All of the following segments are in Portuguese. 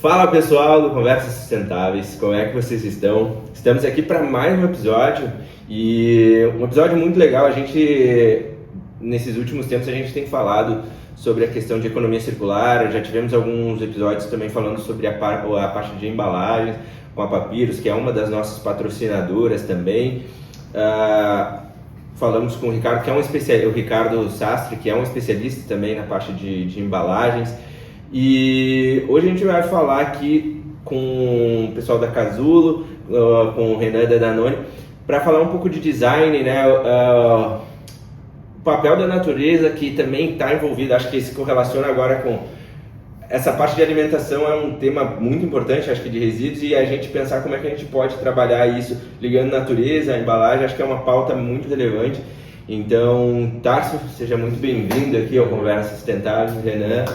Fala pessoal do Conversas Sustentáveis, como é que vocês estão? Estamos aqui para mais um episódio e um episódio muito legal. Nesses últimos tempos, a gente tem falado sobre a questão de economia circular. Já tivemos alguns episódios também falando sobre a parte de embalagens com a Papyrus, que é uma das nossas patrocinadoras também. Falamos com o Ricardo, o Ricardo Sastre, que é um especialista também na parte de embalagens. E hoje a gente vai falar aqui com o pessoal da Casulo, com o Renan da Danone, para falar um pouco de design, né? O papel da natureza que também está envolvido, acho que se correlaciona agora com essa parte de alimentação, é um tema muito importante, acho que de resíduos, e a gente pensar como é que a gente pode trabalhar isso ligando a natureza, a embalagem, acho que é uma pauta muito relevante. Então, Tarso, seja muito bem-vindo aqui ao Conversa Sustentável, Renan.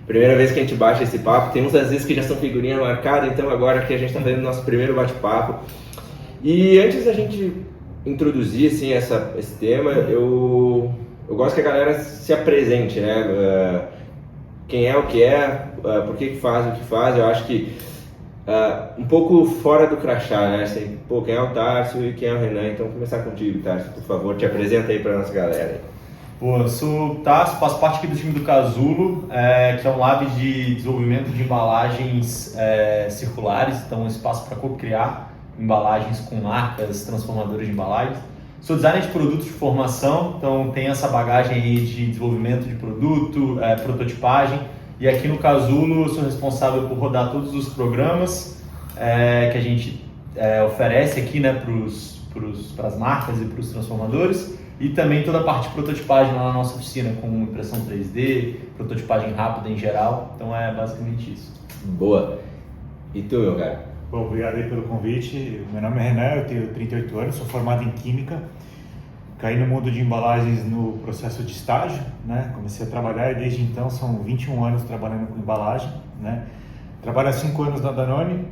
Primeira vez que a gente bate esse papo, tem uns às vezes que já são figurinha marcada, então agora que a gente está fazendo o nosso primeiro bate-papo. E antes da gente introduzir assim, esse tema, eu gosto que a galera se apresente, né? Quem é o que é, por que faz o que faz. Eu acho que um pouco fora do crachá, né? Assim, quem é o Tarso e quem é o Renan. Então, vou começar contigo, Tarso, por favor, te apresenta aí para nossa galera. Eu sou o Tarso, faço parte aqui do time do Casulo, que é um lab de desenvolvimento de embalagens circulares, então um espaço para co-criar embalagens com marcas transformadoras de embalagens. Sou designer de produtos de formação, então tenho essa bagagem aí de desenvolvimento de produto, prototipagem, e aqui no Casulo eu sou responsável por rodar todos os programas que a gente oferece aqui, né, para as marcas e para os transformadores, e também toda a parte de prototipagem lá na nossa oficina, com impressão 3D, prototipagem rápida em geral, então é basicamente isso. Boa. E tu, meu cara? Bom, obrigado aí pelo convite. Meu nome é Renan, eu tenho 38 anos, sou formado em Química. Caí no mundo de embalagens no processo de estágio, né? Comecei a trabalhar e desde então são 21 anos trabalhando com embalagem, né? Trabalho há 5 anos na Danone,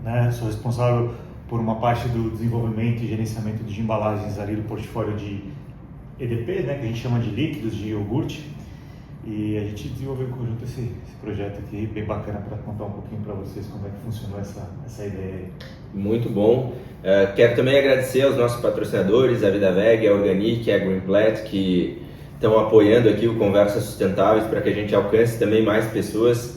né? Sou responsável por uma parte do desenvolvimento e gerenciamento de embalagens ali do portfólio de EDP, né? Que a gente chama de líquidos, de iogurte. E a gente desenvolveu em conjunto esse projeto aqui, bem bacana, para contar um pouquinho para vocês como é que funcionou essa ideia aí. Muito bom. Quero também agradecer aos nossos patrocinadores, a Vida Veg, a Organic, a Greenplat, que estão apoiando aqui o Conversas Sustentáveis para que a gente alcance também mais pessoas.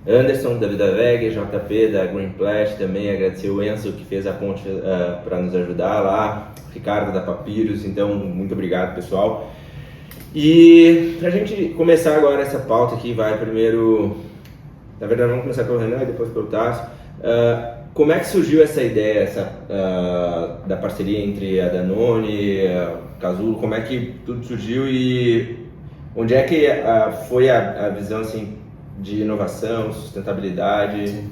Anderson, da Vida Veg, JP, da Greenplat, também agradecer o Enzo, que fez a ponte para nos ajudar lá, Ricardo, da Papyrus. Então, muito obrigado, pessoal. E para a gente começar agora essa pauta aqui, vai primeiro, na verdade vamos começar pelo Renan e depois pelo Tarso. Como é que surgiu essa ideia da parceria entre a Danone e a Casulo? Como é que tudo surgiu e onde é que foi a visão assim, de inovação, sustentabilidade? Sim.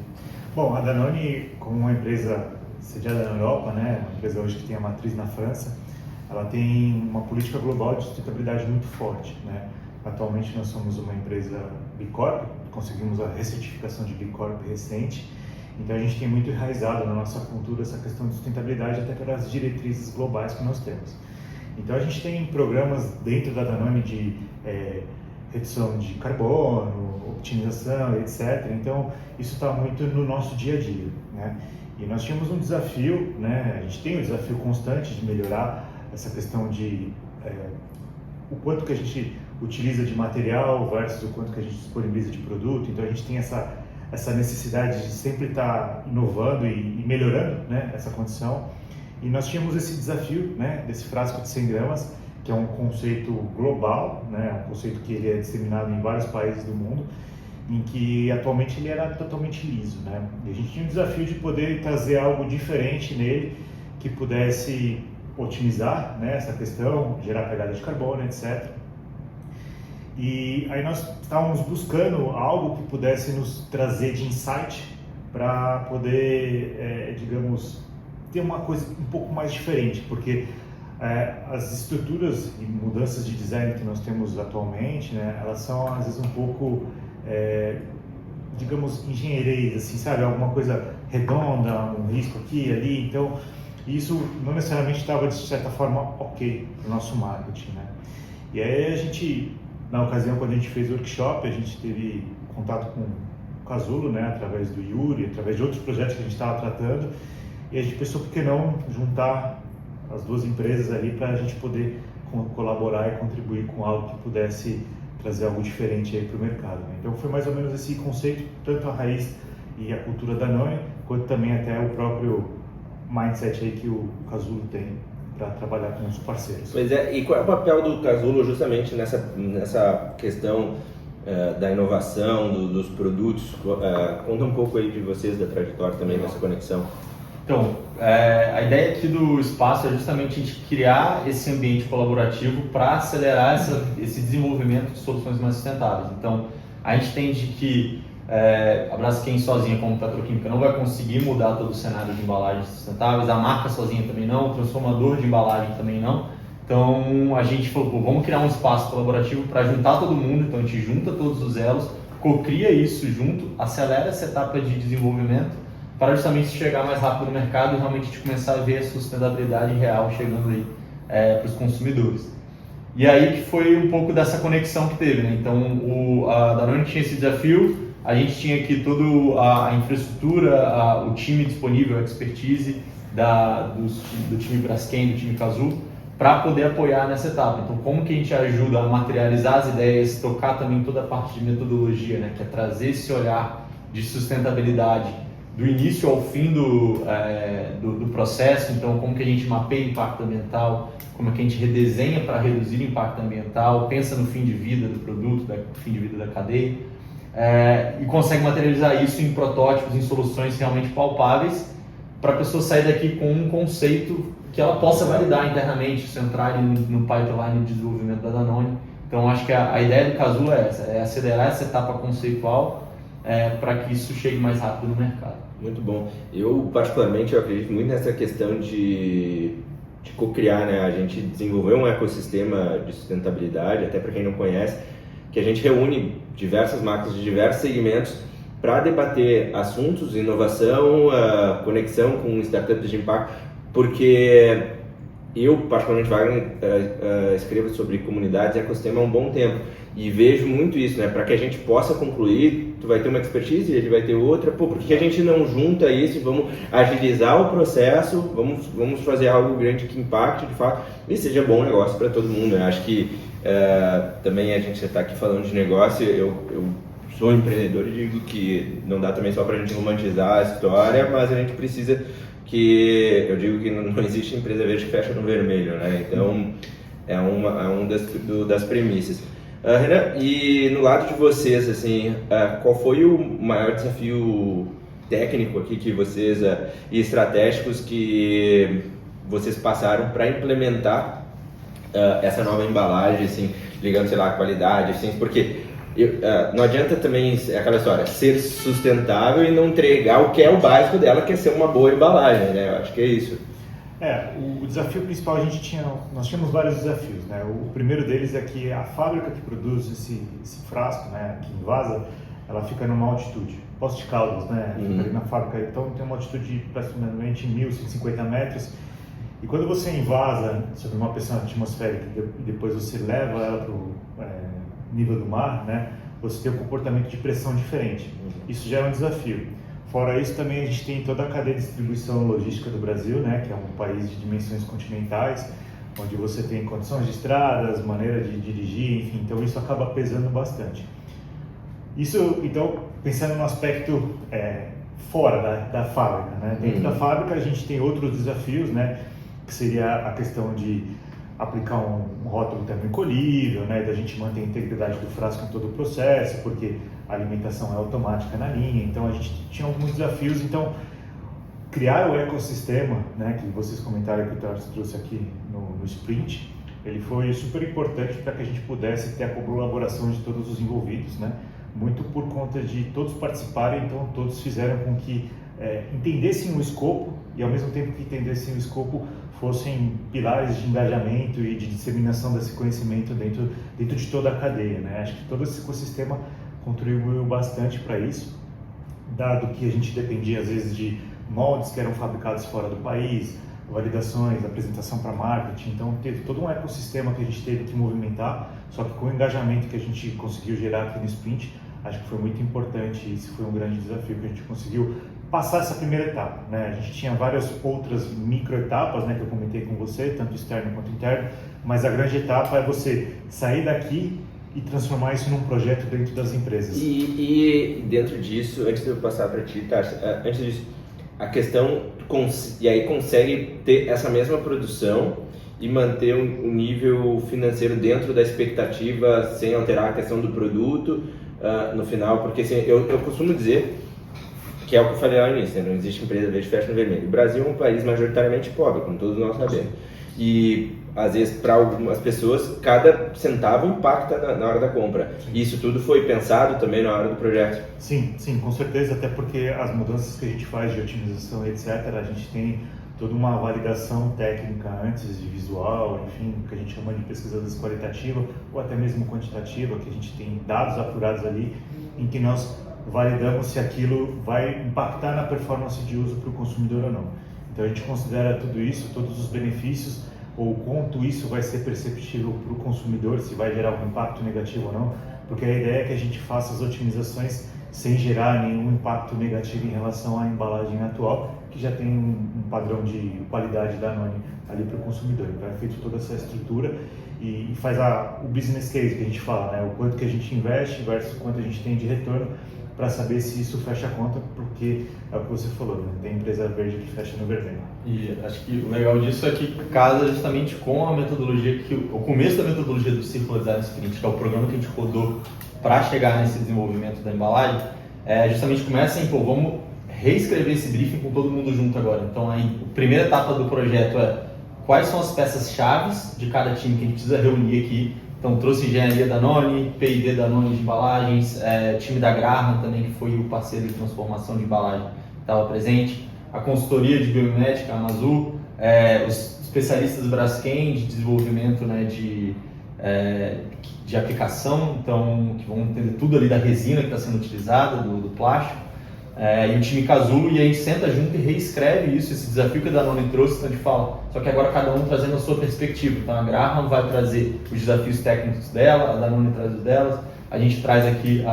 Bom, a Danone, como uma empresa sediada na Europa, né, uma empresa hoje que tem a matriz na França, ela tem uma política global de sustentabilidade muito forte, né? Atualmente nós somos uma empresa B Corp, conseguimos a recertificação de B Corp recente, então a gente tem muito enraizado na nossa cultura essa questão de sustentabilidade até pelas diretrizes globais que nós temos. Então a gente tem programas dentro da Danone de redução de carbono, optimização, etc. Então isso está muito no nosso dia a dia, né? E nós tínhamos um desafio, né? A gente tem um desafio constante de melhorar essa questão de o quanto que a gente utiliza de material versus o quanto que a gente disponibiliza de produto. Então a gente tem essa necessidade de sempre estar inovando e melhorando, né, essa condição. E nós tínhamos esse desafio, né, desse frasco de 100 gramas, que é um conceito global, né, um conceito que ele é disseminado em vários países do mundo, em que atualmente ele era totalmente liso, né? E a gente tinha o desafio de poder trazer algo diferente nele que pudesse otimizar, né, essa questão, gerar pegada de carbono, etc. E aí nós estávamos buscando algo que pudesse nos trazer de insight para poder, digamos, ter uma coisa um pouco mais diferente, porque as estruturas e mudanças de design que nós temos atualmente, né, elas são às vezes um pouco, digamos, engenheiras, assim, sabe, alguma coisa redonda, um risco aqui e ali, então isso não necessariamente estava, de certa forma, ok para o nosso marketing, né? E aí a gente, na ocasião, quando a gente fez o workshop, a gente teve contato com Casulo, né, através do Yuri, através de outros projetos que a gente estava tratando, e a gente pensou por que não juntar as duas empresas ali para a gente poder colaborar e contribuir com algo que pudesse trazer algo diferente aí para o mercado, né? Então foi mais ou menos esse conceito, tanto a raiz e a cultura da Danone, quanto também até o próprio mindset aí que o Casulo tem para trabalhar com os parceiros. Pois é, e qual é o papel do Casulo justamente nessa questão da inovação, dos produtos? Conta um pouco aí de vocês, da trajetória também dessa conexão. Então, a ideia aqui do espaço é justamente a gente criar esse ambiente colaborativo para acelerar esse desenvolvimento de soluções mais sustentáveis. Então, a gente entende que a Braskem sozinha, como petroquímica, não vai conseguir mudar todo o cenário de embalagens sustentáveis, a marca sozinha também não, o transformador de embalagem também não. Então, a gente falou, pô, vamos criar um espaço colaborativo para juntar todo mundo. Então, a gente junta todos os elos, cocria isso junto, acelera essa etapa de desenvolvimento para justamente chegar mais rápido no mercado e realmente a gente começar a ver a sustentabilidade real chegando aí para os consumidores. E aí que foi um pouco dessa conexão que teve, né? Então, a Danone tinha esse desafio, a gente tinha aqui toda a infraestrutura, o time disponível, a expertise do time Braskem, do time Casulo, para poder apoiar nessa etapa. Então, como que a gente ajuda a materializar as ideias, tocar também toda a parte de metodologia, né? Que é trazer esse olhar de sustentabilidade do início ao fim do processo. Então, como que a gente mapeia impacto ambiental, como é que a gente redesenha para reduzir o impacto ambiental, pensa no fim de vida do produto, fim de vida da cadeia, e consegue materializar isso em protótipos, em soluções realmente palpáveis, para a pessoa sair daqui com um conceito que ela possa validar internamente, isso entrar no pipeline de desenvolvimento da Danone. Então, acho que a ideia do Casulo é essa, é acelerar essa etapa conceitual para que isso chegue mais rápido no mercado. Muito bom. Eu, particularmente, acredito muito nessa questão de co-criar, né? A gente desenvolveu um ecossistema de sustentabilidade, até para quem não conhece, que a gente reúne diversas marcas de diversos segmentos para debater assuntos, inovação, conexão com startups de impacto, porque eu, particularmente, Wagner, escrevo sobre comunidades e ecossistema há um bom tempo e vejo muito isso, né? Para que a gente possa concluir, tu vai ter uma expertise e ele vai ter outra. Pô, por que a gente não junta isso? Vamos agilizar o processo, vamos fazer algo grande que impacte de fato e seja bom negócio para todo mundo, né? Acho que também a gente está aqui falando de negócio, eu sou empreendedor e digo que não dá também só para a gente romantizar a história, mas a gente precisa eu digo que não existe empresa verde que fecha no vermelho, né? Então é uma das premissas. Renan, e no lado de vocês, assim, qual foi o maior desafio técnico aqui que vocês e estratégicos que vocês passaram para implementar essa nova embalagem, assim, ligando, sei lá, a qualidade, assim, porque não adianta também aquela história, ser sustentável e não entregar o que é o básico dela, que é ser uma boa embalagem, né? Eu acho que é isso. O desafio principal, nós tínhamos vários desafios, né? O primeiro deles é que a fábrica que produz esse frasco, né, que invasa, ela fica numa altitude, Poços de Caldas, né? Fica ali na fábrica, então tem uma altitude de aproximadamente 1.150 metros. E quando você invasa sobre uma pressão atmosférica e depois você leva ela para o nível do mar, né, você tem um comportamento de pressão diferente. Isso já é um desafio. Fora isso, também a gente tem toda a cadeia de distribuição logística do Brasil, né, que é um país de dimensões continentais, onde você tem condições de estradas, maneira de dirigir, enfim, então isso acaba pesando bastante. Isso, então, pensando no aspecto fora da fábrica, né? Dentro da fábrica a gente tem outros desafios, né, que seria a questão de aplicar um rótulo termoencolhível, né, da gente manter a integridade do frasco em todo o processo, porque a alimentação é automática na linha, então a gente tinha alguns desafios. Então, criar o ecossistema, né, que vocês comentaram que o Tarso trouxe aqui no sprint, ele foi super importante para que a gente pudesse ter a colaboração de todos os envolvidos, né, muito por conta de todos participarem, então todos fizeram com que entendessem o escopo e ao mesmo tempo que entendessem o escopo fossem pilares de engajamento e de disseminação desse conhecimento dentro de toda a cadeia, né? Acho que todo esse ecossistema contribuiu bastante para isso, dado que a gente dependia às vezes de moldes que eram fabricados fora do país, validações, apresentação para marketing, então teve todo um ecossistema que a gente teve que movimentar, só que com o engajamento que a gente conseguiu gerar aqui no sprint, Acho que foi muito importante, isso foi um grande desafio que a gente conseguiu passar essa primeira etapa, né? A gente tinha várias outras microetapas, né, que eu comentei com você, tanto externo quanto interno, mas a grande etapa é você sair daqui e transformar isso num projeto dentro das empresas. E dentro disso, antes de eu passar para ti, Tarso, antes disso, a questão, e aí consegue ter essa mesma produção e manter um nível financeiro dentro da expectativa, sem alterar a questão do produto no final, porque assim, eu costumo dizer que é o que eu falei lá no início, né? Não existe empresa verde fecha no vermelho. O Brasil é um país majoritariamente pobre, como todos nós sabemos. E, às vezes, para algumas pessoas, cada centavo impacta na hora da compra. E isso tudo foi pensado também na hora do projeto? Sim, com certeza, até porque as mudanças que a gente faz de otimização, etc., a gente tem toda uma validação técnica antes de visual, enfim, que a gente chama de pesquisa qualitativa ou até mesmo quantitativa, que a gente tem dados apurados ali, em que nós validamos se aquilo vai impactar na performance de uso para o consumidor ou não. Então a gente considera tudo isso, todos os benefícios, ou quanto isso vai ser perceptível para o consumidor, se vai gerar um impacto negativo ou não, porque a ideia é que a gente faça as otimizações sem gerar nenhum impacto negativo em relação à embalagem atual, que já tem um padrão de qualidade da Danone ali para o consumidor. Então é feito toda essa estrutura e faz o business case que a gente fala, né? O quanto que a gente investe versus o quanto a gente tem de retorno, para saber se isso fecha a conta, porque é o que você falou, né? Tem empresa verde que fecha no vermelho. E acho que o legal disso é que casa justamente com a metodologia, o começo da metodologia do Circular Design Sprint, que é o programa que a gente rodou para chegar nesse desenvolvimento da embalagem, justamente começa em, vamos reescrever esse briefing com todo mundo junto agora. Então, aí, a primeira etapa do projeto é quais são as peças-chaves de cada time que a gente precisa reunir aqui. Então, trouxe engenharia Danone, P&D Danone de embalagens, time da Graham também, que foi o parceiro de transformação de embalagem, estava presente, a consultoria de biomimética, a Amazul, os especialistas do Braskem de desenvolvimento, né, de aplicação, então, que vão entender tudo ali da resina que está sendo utilizada, do plástico, e o time Casulo, e a gente senta junto e reescreve isso, esse desafio que a Danone trouxe, então a gente fala, só que agora cada um trazendo a sua perspectiva. Então a Graham vai trazer os desafios técnicos dela, a Danone traz os delas, a gente traz aqui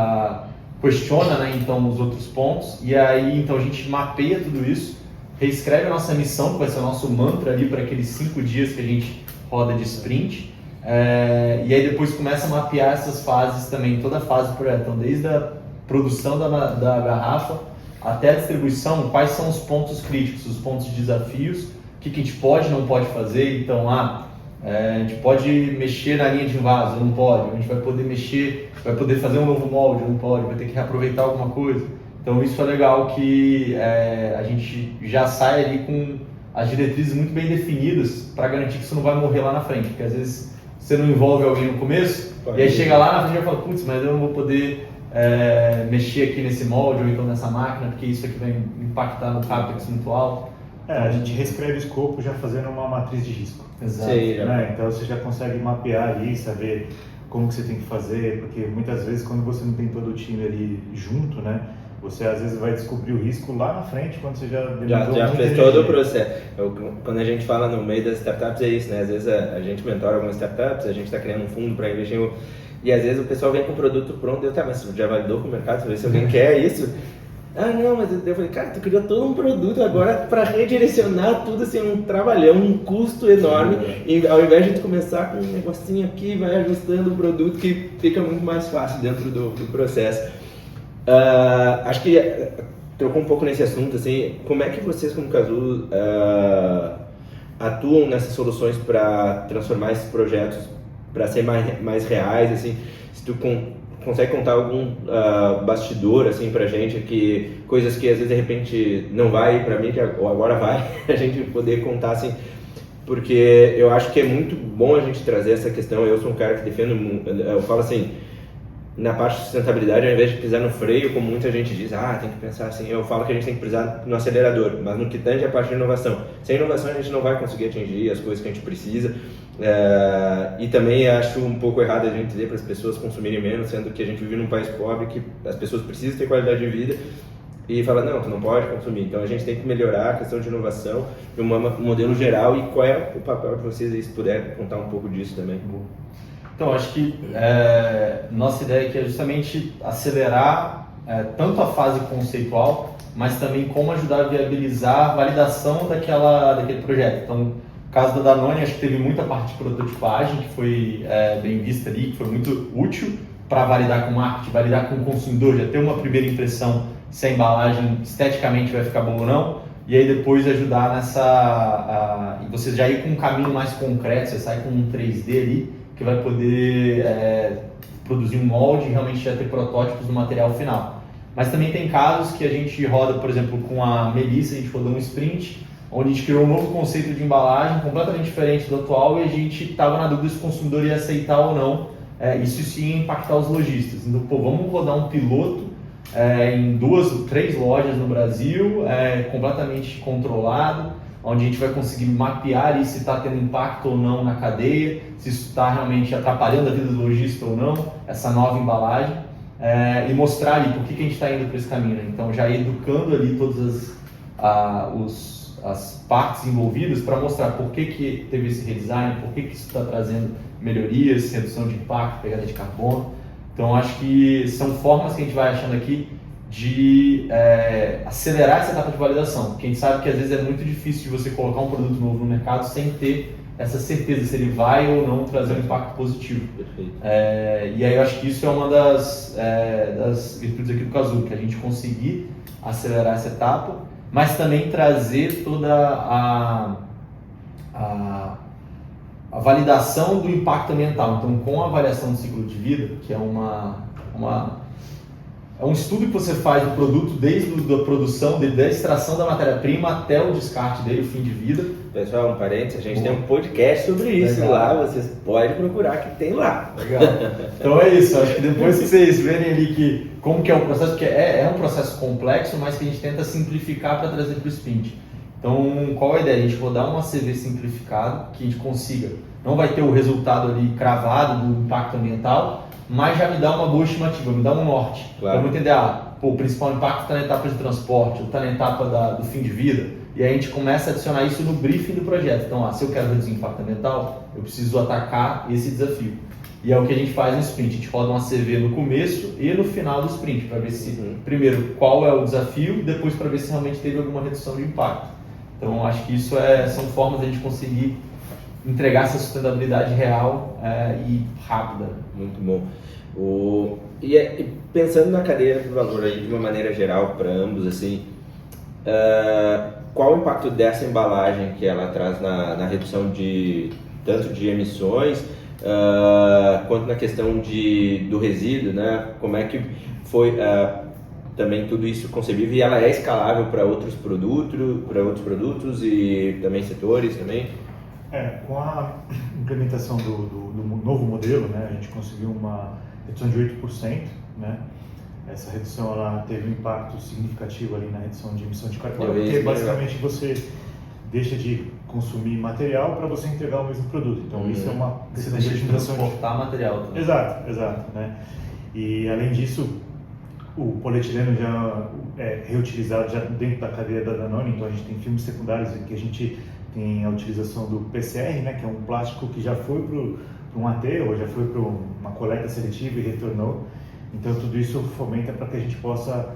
questiona, né, então os outros pontos, e aí então a gente mapeia tudo isso, reescreve a nossa missão, que vai ser o nosso mantra ali para aqueles 5 dias que a gente roda de sprint, e aí depois começa a mapear essas fases também, toda a fase do projeto, então desde a produção da garrafa até a distribuição, quais são os pontos críticos, os pontos de desafios, o que a gente pode e não pode fazer. Então, a gente pode mexer na linha de invaso, não pode. A gente vai poder mexer, vai poder fazer um novo molde, não pode, vai ter que reaproveitar alguma coisa. Então, isso é legal que a gente já sai ali com as diretrizes muito bem definidas para garantir que isso não vai morrer lá na frente, porque às vezes você não envolve alguém no começo, e aí chega lá na frente e fala, putz, mas eu não vou poder mexer aqui nesse molde ou então nessa máquina, porque isso aqui vai impactar no CAPEX muito alto. A gente reescreve o escopo já fazendo uma matriz de risco. Exato. Sim, né? Então você já consegue mapear ali, saber como que você tem que fazer, porque muitas vezes quando você não tem todo o time ali junto, né, você às vezes vai descobrir o risco lá na frente, quando você já fez todo o processo. Quando a gente fala no meio das startups é isso, né? Às vezes a gente mentora algumas startups, a gente está criando um fundo para investir e às vezes o pessoal vem com o produto pronto, mas você já validou com o mercado, ver se alguém quer isso. Ah, não, mas eu falei, cara, tu criou todo um produto agora para redirecionar tudo, assim, um trabalhão, um custo enorme, e ao invés de tu começar com um negocinho aqui, vai ajustando o produto que fica muito mais fácil dentro do processo. Acho que trocou um pouco nesse assunto, assim, como é que vocês como Casulo atuam nessas soluções para transformar esses projetos para ser mais reais, assim, se tu consegue contar algum bastidor, assim, pra gente, coisas que às vezes de repente não vai pra mim, ou agora vai, a gente poder contar, assim, porque eu acho que é muito bom a gente trazer essa questão. Eu sou um cara que defendo, eu falo assim, na parte de sustentabilidade, ao invés de pisar no freio, como muita gente diz, tem que pensar assim, eu falo que a gente tem que pisar no acelerador, mas no que tange a parte de inovação. Sem inovação a gente não vai conseguir atingir as coisas que a gente precisa, e também acho um pouco errado a gente dizer para as pessoas consumirem menos, sendo que a gente vive num país pobre, que as pessoas precisam ter qualidade de vida, e fala, não, tu não pode consumir. Então a gente tem que melhorar a questão de inovação, um modelo geral, e qual é o papel de vocês aí, se puder contar um pouco disso também. Então, acho que nossa ideia aqui é justamente acelerar tanto a fase conceitual, mas também como ajudar a viabilizar a validação daquele projeto. Então, no caso da Danone, acho que teve muita parte de prototipagem que foi bem vista ali, que foi muito útil para validar com o marketing, validar com o consumidor, já ter uma primeira impressão se a embalagem esteticamente vai ficar boa ou não, e aí depois ajudar e você já ir com um caminho mais concreto, você sai com um 3D ali, que vai poder produzir um molde e realmente já ter protótipos do material final. Mas também tem casos que a gente roda, por exemplo, com a Melissa, a gente rodou um sprint, onde a gente criou um novo conceito de embalagem completamente diferente do atual e a gente estava na dúvida se o consumidor ia aceitar ou não, isso sim ia impactar os lojistas. Então, vamos rodar um piloto em 2 ou 3 lojas no Brasil, completamente controlado, onde a gente vai conseguir mapear se está tendo impacto ou não na cadeia, se isso está realmente atrapalhando a vida do lojista ou não, essa nova embalagem, e mostrar ali por que a gente está indo para esse caminho, né? Então já educando ali todas as partes envolvidas para mostrar por que teve esse redesign, por que isso está trazendo melhorias, redução de impacto, pegada de carbono. Então acho que são formas que a gente vai achando aqui de acelerar essa etapa de validação, porque a gente sabe que às vezes é muito difícil de você colocar um produto novo no mercado sem ter essa certeza se ele vai ou não trazer um impacto positivo. E aí eu acho que isso é uma das virtudes aqui do Casulo, que a gente conseguir acelerar essa etapa, mas também trazer toda a validação do impacto ambiental. Então, com a avaliação do ciclo de vida, que é um estudo que você faz do produto desde a produção, da extração da matéria-prima até o descarte dele, o fim de vida. Pessoal, um parênteses, a gente tem um podcast sobre isso. Legal. Lá, vocês podem procurar que tem lá. Legal. Então é isso, acho que depois que vocês verem ali como que é o processo, porque é um processo complexo, mas que a gente tenta simplificar para trazer para o sprint. Então, qual a ideia? A gente rodar um ACV simplificado, que a gente consiga, não vai ter o resultado ali cravado do impacto ambiental, mas já me dá uma boa estimativa, me dá um norte. Claro. Para eu entender, o principal impacto está na etapa de transporte, ou está na etapa do fim de vida, e aí a gente começa a adicionar isso no briefing do projeto. Então, se eu quero reduzir o impacto ambiental, eu preciso atacar esse desafio. E é o que a gente faz no sprint, a gente roda um ACV no começo e no final do sprint, para ver se, primeiro, qual é o desafio, e depois para ver se realmente teve alguma redução de impacto. Então, acho que isso são formas de a gente conseguir entregar essa sustentabilidade real e rápida. Muito bom. E pensando na cadeia de valor aí, de uma maneira geral para ambos, assim, qual o impacto dessa embalagem que ela traz na redução tanto de emissões quanto na questão do resíduo, né? Como é que foi também tudo isso concebível, e ela é escalável para outros produtos e também setores também? Com a implementação do novo modelo, né, a gente conseguiu uma redução de 8%, né? Essa redução ela teve um impacto significativo ali na redução de emissão de carbono, porque basicamente você deixa de consumir material para você entregar o mesmo produto. Então isso é uma você deixa de transportar material também. Exato, né? E além disso, o polietileno já é reutilizado já dentro da cadeia da Danone, então a gente tem filmes secundários em que a gente tem a utilização do PCR, né, que é um plástico que já foi para um aterro, já foi para uma coleta seletiva e retornou. Então tudo isso fomenta para que a gente possa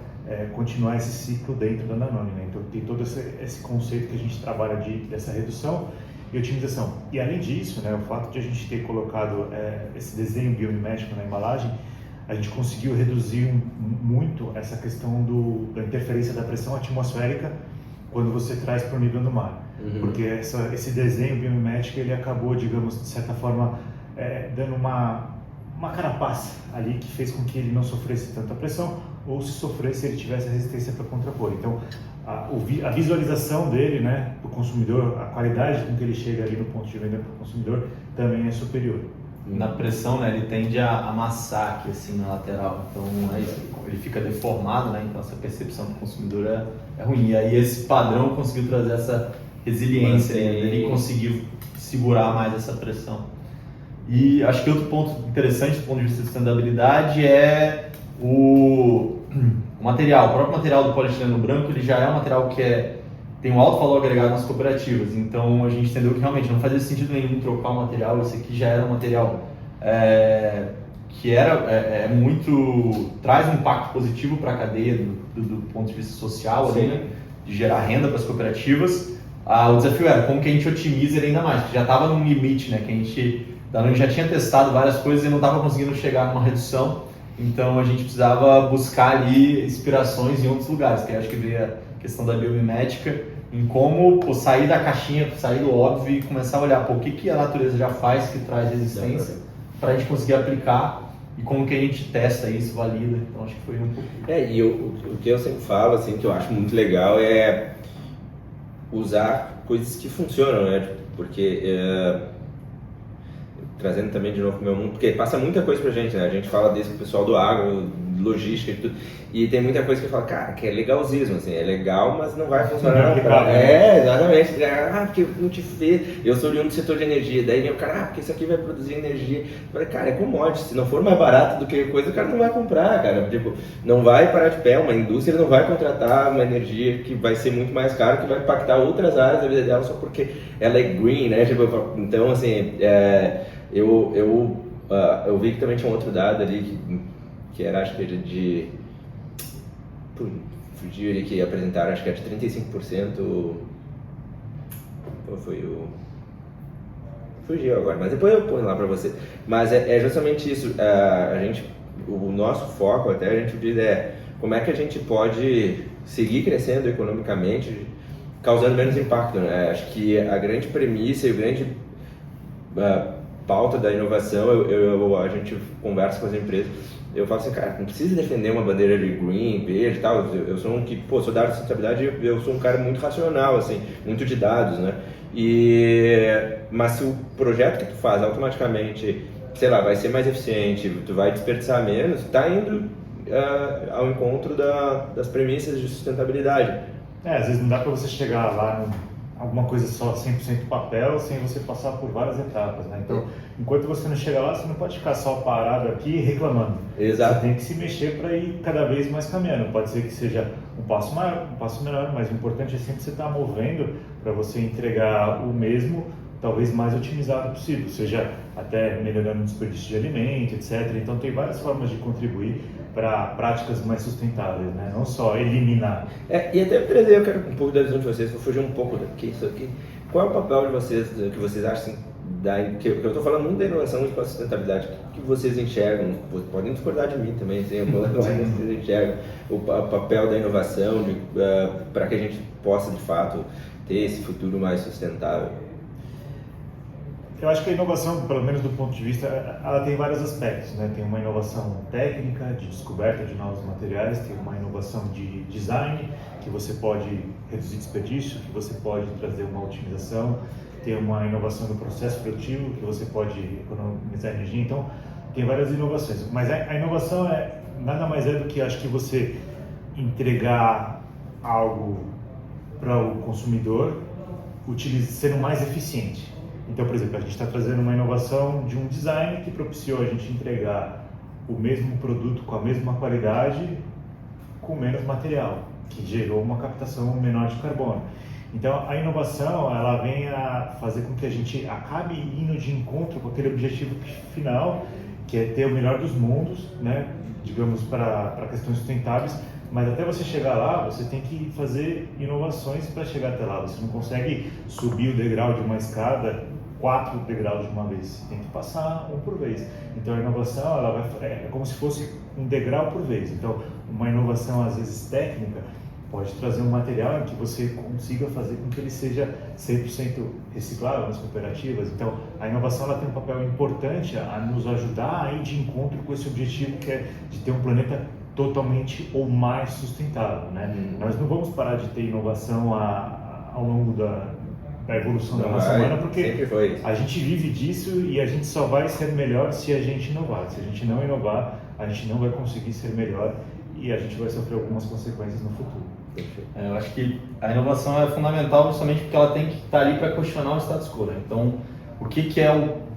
continuar esse ciclo dentro da Danone, né? Então tem todo esse conceito que a gente trabalha dessa redução e otimização. E além disso, né, o fato de a gente ter colocado esse desenho biomimético na embalagem, a gente conseguiu reduzir muito essa questão da interferência da pressão atmosférica quando você traz para o nível do mar. Porque esse desenho biomimético ele acabou, digamos, de certa forma, dando uma carapaça ali que fez com que ele não sofresse tanta pressão, ou se sofresse ele tivesse resistência para contrapor. Então, a visualização dele, né, para o consumidor, a qualidade com que ele chega ali no ponto de venda para o consumidor também é superior. Na pressão, né, ele tende a amassar aqui assim na lateral, então ele fica deformado, né, então essa percepção do consumidor é ruim. E aí esse padrão conseguiu trazer essa resiliência, ele conseguiu segurar mais essa pressão. E acho que outro ponto interessante do ponto de vista de sustentabilidade é o material. O próprio material do polietileno branco ele já é um material que tem um alto valor agregado nas cooperativas, então a gente entendeu que realmente não fazia sentido nenhum trocar o material, esse aqui já era um material que é muito, traz um impacto positivo para a cadeia do ponto de vista social, ali, né? De gerar renda para as cooperativas. O desafio era como que a gente otimiza ele ainda mais, porque já estava num limite, né? Que a gente já tinha testado várias coisas e não estava conseguindo chegar numa redução, então a gente precisava buscar ali inspirações em outros lugares, que eu acho que veio a questão da biomimética, em como sair da caixinha, sair do óbvio e começar a olhar o que a natureza já faz que traz resistência para a gente conseguir aplicar e como que a gente testa isso, valida. Então acho que foi um pouco... E o que eu sempre falo, assim, que eu acho muito legal é usar coisas que funcionam, né? Porque trazendo também de novo para o meu mundo, porque passa muita coisa pra gente, né? A gente fala desse com o pessoal do agro, logística e tudo, e tem muita coisa que fala, cara, que é legalzismo, assim, é legal, mas não vai funcionar. Exatamente. Porque não te fez. Eu sou de um setor de energia, daí vem o cara, porque isso aqui vai produzir energia. Eu falei, cara, é commodity, se não for mais barato do que coisa, o cara não vai comprar, cara. Tipo, não vai parar de pé, uma indústria não vai contratar uma energia que vai ser muito mais cara, que vai impactar outras áreas da vida dela só porque ela é green, né? Tipo, então, assim, eu vi que também tinha um outro dado ali que era, acho que era de... Fugiu ali que apresentaram, acho que era de 35%. Qual foi o... Fugiu agora, mas depois eu ponho lá pra você. Mas é justamente isso. O nosso foco até, a gente diz, como é que a gente pode seguir crescendo economicamente, causando menos impacto, né? Acho que a grande premissa e o grande pauta da inovação, a gente conversa com as empresas, eu falo assim, cara, não precisa defender uma bandeira de green, verde e tal, eu sou um que, sou da área de sustentabilidade, eu sou um cara muito racional, assim, muito de dados, né? Mas se o projeto que tu faz automaticamente, sei lá, vai ser mais eficiente, tu vai desperdiçar menos, tá indo ao encontro das premissas de sustentabilidade. Às vezes não dá para você chegar lá alguma coisa só 100% papel, sem você passar por várias etapas, né? Então, enquanto você não chega lá, você não pode ficar só parado aqui reclamando. Exato. Você tem que se mexer para ir cada vez mais caminhando. Pode ser que seja um passo maior, um passo menor, mas o importante é sempre você estar movendo para você entregar o mesmo, talvez mais otimizado possível, seja até melhorando o desperdício de alimento, etc. Então, tem várias formas de contribuir para práticas mais sustentáveis, né? Não só eliminar. E até trazer, eu quero um pouco da visão de vocês, vou fugir um pouco daqui, isso aqui. Qual é o papel de vocês, que vocês acham, que eu estou falando muito da inovação e da sustentabilidade, que vocês enxergam, podem discordar de mim também, assim, vocês enxergam o papel da inovação para que a gente possa, de fato, ter esse futuro mais sustentável? Eu acho que a inovação, pelo menos do ponto de vista, ela tem vários aspectos, né? Tem uma inovação técnica, de descoberta de novos materiais, tem uma inovação de design, que você pode reduzir desperdício, que você pode trazer uma otimização, tem uma inovação do processo produtivo, que você pode economizar energia. Então, tem várias inovações. Mas a inovação nada mais é do que, acho que você entregar algo para o consumidor, sendo mais eficiente. Então, por exemplo, a gente está trazendo uma inovação de um design que propiciou a gente entregar o mesmo produto com a mesma qualidade, com menos material, que gerou uma captação menor de carbono. Então, a inovação, ela vem a fazer com que a gente acabe indo de encontro com aquele objetivo final, que é ter o melhor dos mundos, né? Digamos, para questões sustentáveis. Mas até você chegar lá, você tem que fazer inovações para chegar até lá. Você não consegue subir o degrau de uma escada 4 degraus de uma vez. Você tem que passar um por vez. Então a inovação é como se fosse um degrau por vez. Então uma inovação às vezes técnica pode trazer um material em que você consiga fazer com que ele seja 100% reciclável nas cooperativas. Então a inovação ela tem um papel importante a nos ajudar a ir de encontro com esse objetivo que é de ter um planeta totalmente ou mais sustentável, né? Nós não vamos parar de ter inovação ao longo da evolução da raça humana, porque a gente vive disso e a gente só vai ser melhor se a gente inovar. Se a gente não inovar, a gente não vai conseguir ser melhor e a gente vai sofrer algumas consequências no futuro. Eu acho que a inovação é fundamental justamente porque ela tem que estar ali para questionar o status quo, né? Então, o que é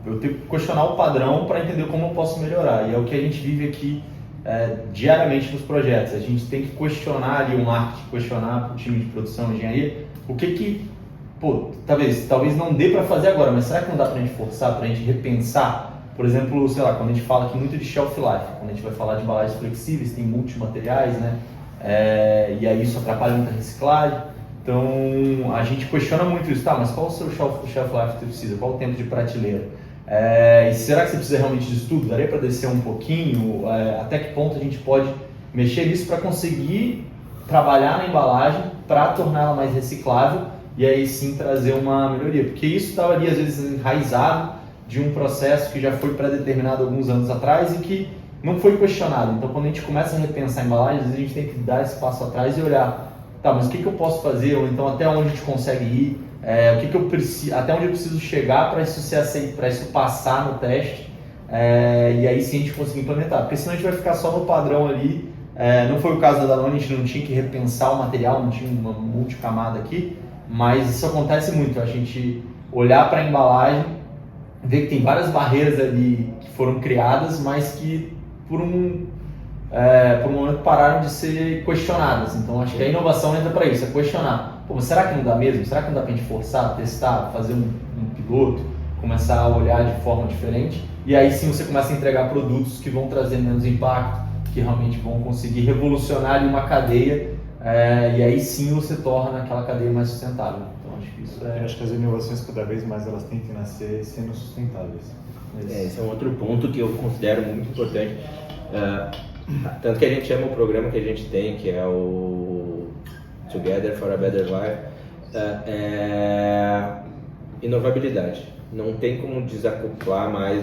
eu tenho que questionar o padrão para entender como eu posso melhorar, e é o que a gente vive aqui diariamente nos projetos. A gente tem que questionar ali o marketing, questionar o time de produção, engenharia, o talvez não dê para fazer agora, mas será que não dá para a gente forçar, para a gente repensar? Por exemplo, sei lá, quando a gente fala aqui muito de shelf life, quando a gente vai falar de embalagens flexíveis, tem multimateriais, né? E aí isso atrapalha muito a reciclagem. Então a gente questiona muito isso, tá? Mas qual o seu shelf life que você precisa? Qual o tempo de prateleira? E será que você precisa realmente disso tudo? Daria para descer um pouquinho? Até que ponto a gente pode mexer nisso para conseguir trabalhar na embalagem para torná-la mais reciclável e aí sim trazer uma melhoria? Porque isso estava ali às vezes enraizado de um processo que já foi pré-determinado alguns anos atrás e que não foi questionado. Então quando a gente começa a repensar a embalagem, às vezes a gente tem que dar esse passo atrás e olhar, tá, mas o que eu posso fazer? Ou então até onde a gente consegue ir? O que eu preciso, até onde eu preciso chegar para isso ser aceito, para isso passar no teste, e aí sim a gente conseguir implementar, porque senão a gente vai ficar só no padrão ali. Não foi o caso da Danone, a gente não tinha que repensar o material, não tinha uma multicamada aqui, mas isso acontece muito, a gente olhar para a embalagem, ver que tem várias barreiras ali que foram criadas, mas que por um momento pararam de ser questionadas. Então acho que a inovação entra para isso, é questionar. Pô, mas será que não dá mesmo? Será que não dá pra gente forçar, testar, fazer um piloto, começar a olhar de forma diferente? E aí sim você começa a entregar produtos que vão trazer menos impacto, que realmente vão conseguir revolucionar ali uma cadeia, e aí sim você torna aquela cadeia mais sustentável. Então acho que isso Eu acho que as inovações cada vez mais elas têm que nascer sendo sustentáveis. Esse é um outro ponto que eu considero muito importante. Tanto que a gente chama o programa que a gente tem, que é o Together for a Better Life, inovabilidade. Não tem como desacoplar mais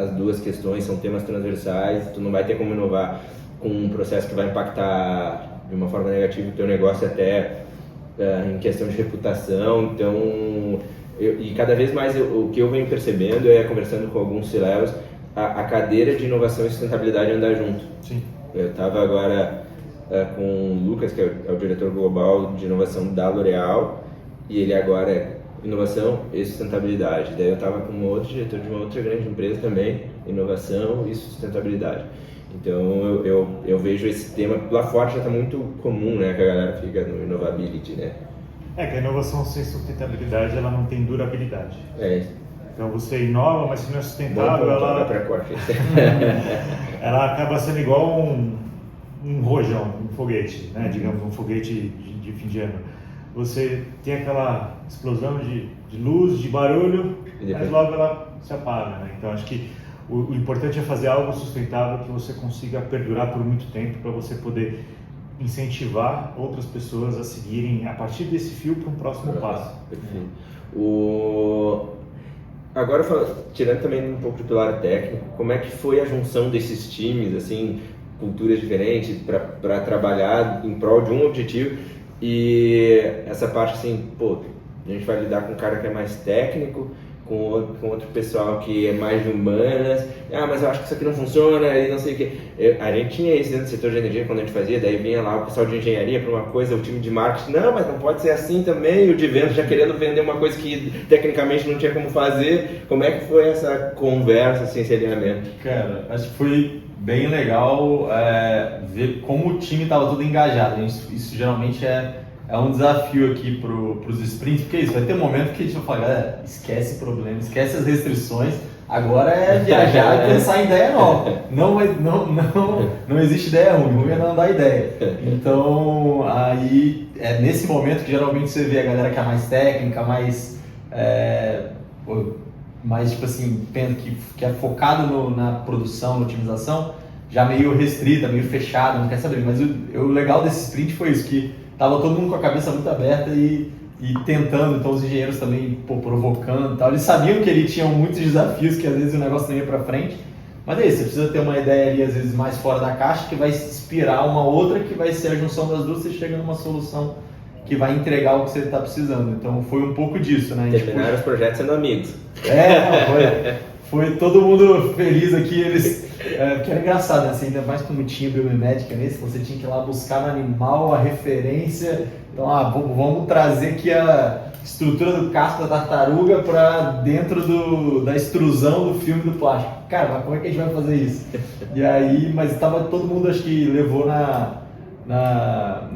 as duas questões, são temas transversais, tu não vai ter como inovar com um processo que vai impactar de uma forma negativa o teu negócio até em questão de reputação. Então, e cada vez mais o que eu venho percebendo conversando com alguns C-Levels, a cadeira de inovação e sustentabilidade andar junto. Sim. Eu estava agora com o Lucas, que é o diretor global de inovação da L'Oréal, e ele agora é inovação e sustentabilidade. Daí eu estava com um outro diretor de uma outra grande empresa também, inovação e sustentabilidade. Então eu vejo esse tema, lá fora já está muito comum, né, que a galera fica no innovability, né? Que a inovação sem sustentabilidade, ela não tem durabilidade. Então você inova, mas se não é sustentável, ela acaba sendo igual um rojão, um foguete, né? Digamos, um foguete de fim de ano. Você tem aquela explosão de luz, de barulho, mas logo ela se apaga, né? Então acho que o importante é fazer algo sustentável que você consiga perdurar por muito tempo, para você poder incentivar outras pessoas a seguirem a partir desse fio para um próximo passo. Agora, tirando também um pouco do lado técnico, como é que foi a junção desses times, assim, culturas diferentes, para trabalhar em prol de um objetivo? E essa parte assim, a gente vai lidar com um cara que é mais técnico, com outro pessoal que é mais de humanas, mas eu acho que isso aqui não funciona e não sei o que. A gente tinha isso dentro do setor de energia quando a gente fazia, daí vinha lá o pessoal de engenharia para uma coisa, o time de marketing, não, mas não pode ser assim também, o de vendas já querendo vender uma coisa que tecnicamente não tinha como fazer. Como é que foi essa conversa, assim, esse alinhamento? Cara, acho que foi bem legal ver como o time estava todo engajado. Isso geralmente é um desafio aqui para os sprints, porque isso vai ter um momento que a gente vai falar, galera, esquece problema, esquece as restrições, agora é viajar e pensar em ideia nova. Não existe ideia ruim é não dar ideia. Então, aí é nesse momento que geralmente você vê a galera que é mais técnica, mais tipo assim, que é focado na produção, na otimização, já meio restrita, meio fechada, não quer saber. Mas o legal desse sprint foi isso, que tava todo mundo com a cabeça muito aberta e tentando, então os engenheiros também provocando e tal. Eles sabiam que eles tinham muitos desafios, que às vezes o negócio não ia para frente. Mas é isso, você precisa ter uma ideia ali, às vezes, mais fora da caixa, que vai inspirar uma outra, que vai ser a junção das duas, você chega numa solução que vai entregar o que você está precisando. Então foi um pouco disso, né? Terminaram os projetos sendo amigos. Foi todo mundo feliz aqui, que era engraçado, né? Assim, ainda mais como tinha biomimética nesse, você tinha que ir lá buscar no animal a referência. Então, vamos trazer aqui a estrutura do casco da tartaruga para dentro da extrusão do filme do plástico. Cara, mas como é que a gente vai fazer isso? E aí, mas estava todo mundo, acho que levou na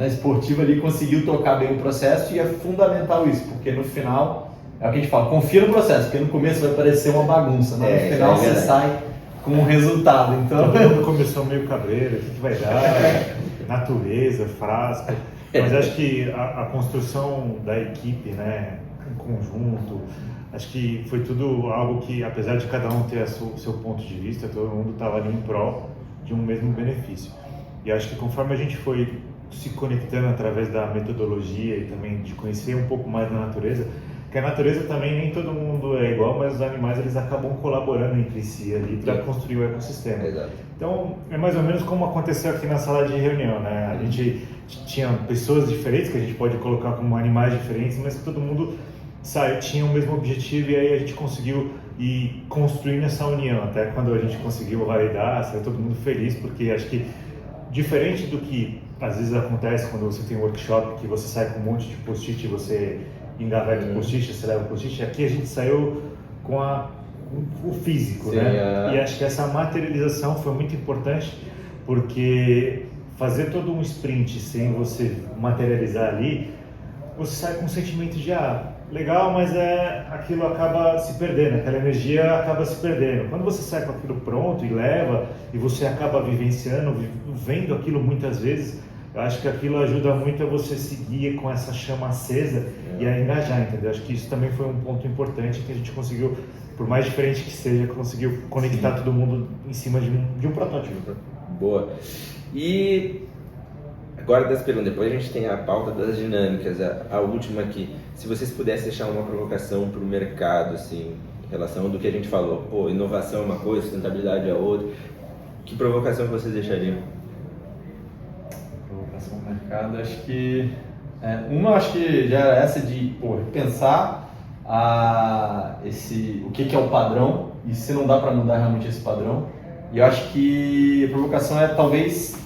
esportiva ali, conseguiu tocar bem o processo, e é fundamental isso, porque no final é o que a gente fala, confia no processo, porque no começo vai parecer uma bagunça, mas no final você sai com um resultado. Então... Todo mundo começou meio cabreiro, o que vai dar, natureza, frasco, mas acho que a construção da equipe, né, em conjunto, acho que foi tudo algo que, apesar de cada um ter o seu ponto de vista, todo mundo estava ali em prol de um mesmo benefício. E acho que conforme a gente foi se conectando através da metodologia e também de conhecer um pouco mais da natureza, que a natureza também nem todo mundo é igual, mas os animais eles acabam colaborando entre si ali para construir o ecossistema. Exato. Então é mais ou menos como aconteceu aqui na sala de reunião, né? A gente tinha pessoas diferentes que a gente pode colocar como animais diferentes, mas todo mundo tinha o mesmo objetivo e aí a gente conseguiu ir construindo essa união. Até quando a gente conseguiu validar, saiu todo mundo feliz, porque acho que diferente do que às vezes acontece quando você tem um workshop que você sai com um monte de post-it e você engavelha o post-it, você leva o post-it, aqui a gente saiu com o físico, sim, né? E acho que essa materialização foi muito importante, porque fazer todo um sprint sem você materializar ali, você sai com um sentimento de legal, mas aquilo acaba se perdendo, aquela energia acaba se perdendo. Quando você sai com aquilo pronto e leva, e você acaba vivenciando, vendo aquilo muitas vezes, eu acho que aquilo ajuda muito a você seguir com essa chama acesa e a engajar, entendeu? Acho que isso também foi um ponto importante que a gente conseguiu, por mais diferente que seja, conseguiu conectar todo mundo em cima de um protótipo. Boa. E agora das perguntas, depois a gente tem a pauta das dinâmicas, a última aqui. Se vocês pudessem deixar uma provocação para o mercado, assim, em relação ao que a gente falou, pô, inovação é uma coisa, sustentabilidade é outra, que provocação vocês deixariam? Provocação no mercado, acho que acho que já era essa de pensar o que é o padrão e se não dá para mudar realmente esse padrão. E eu acho que a provocação é talvez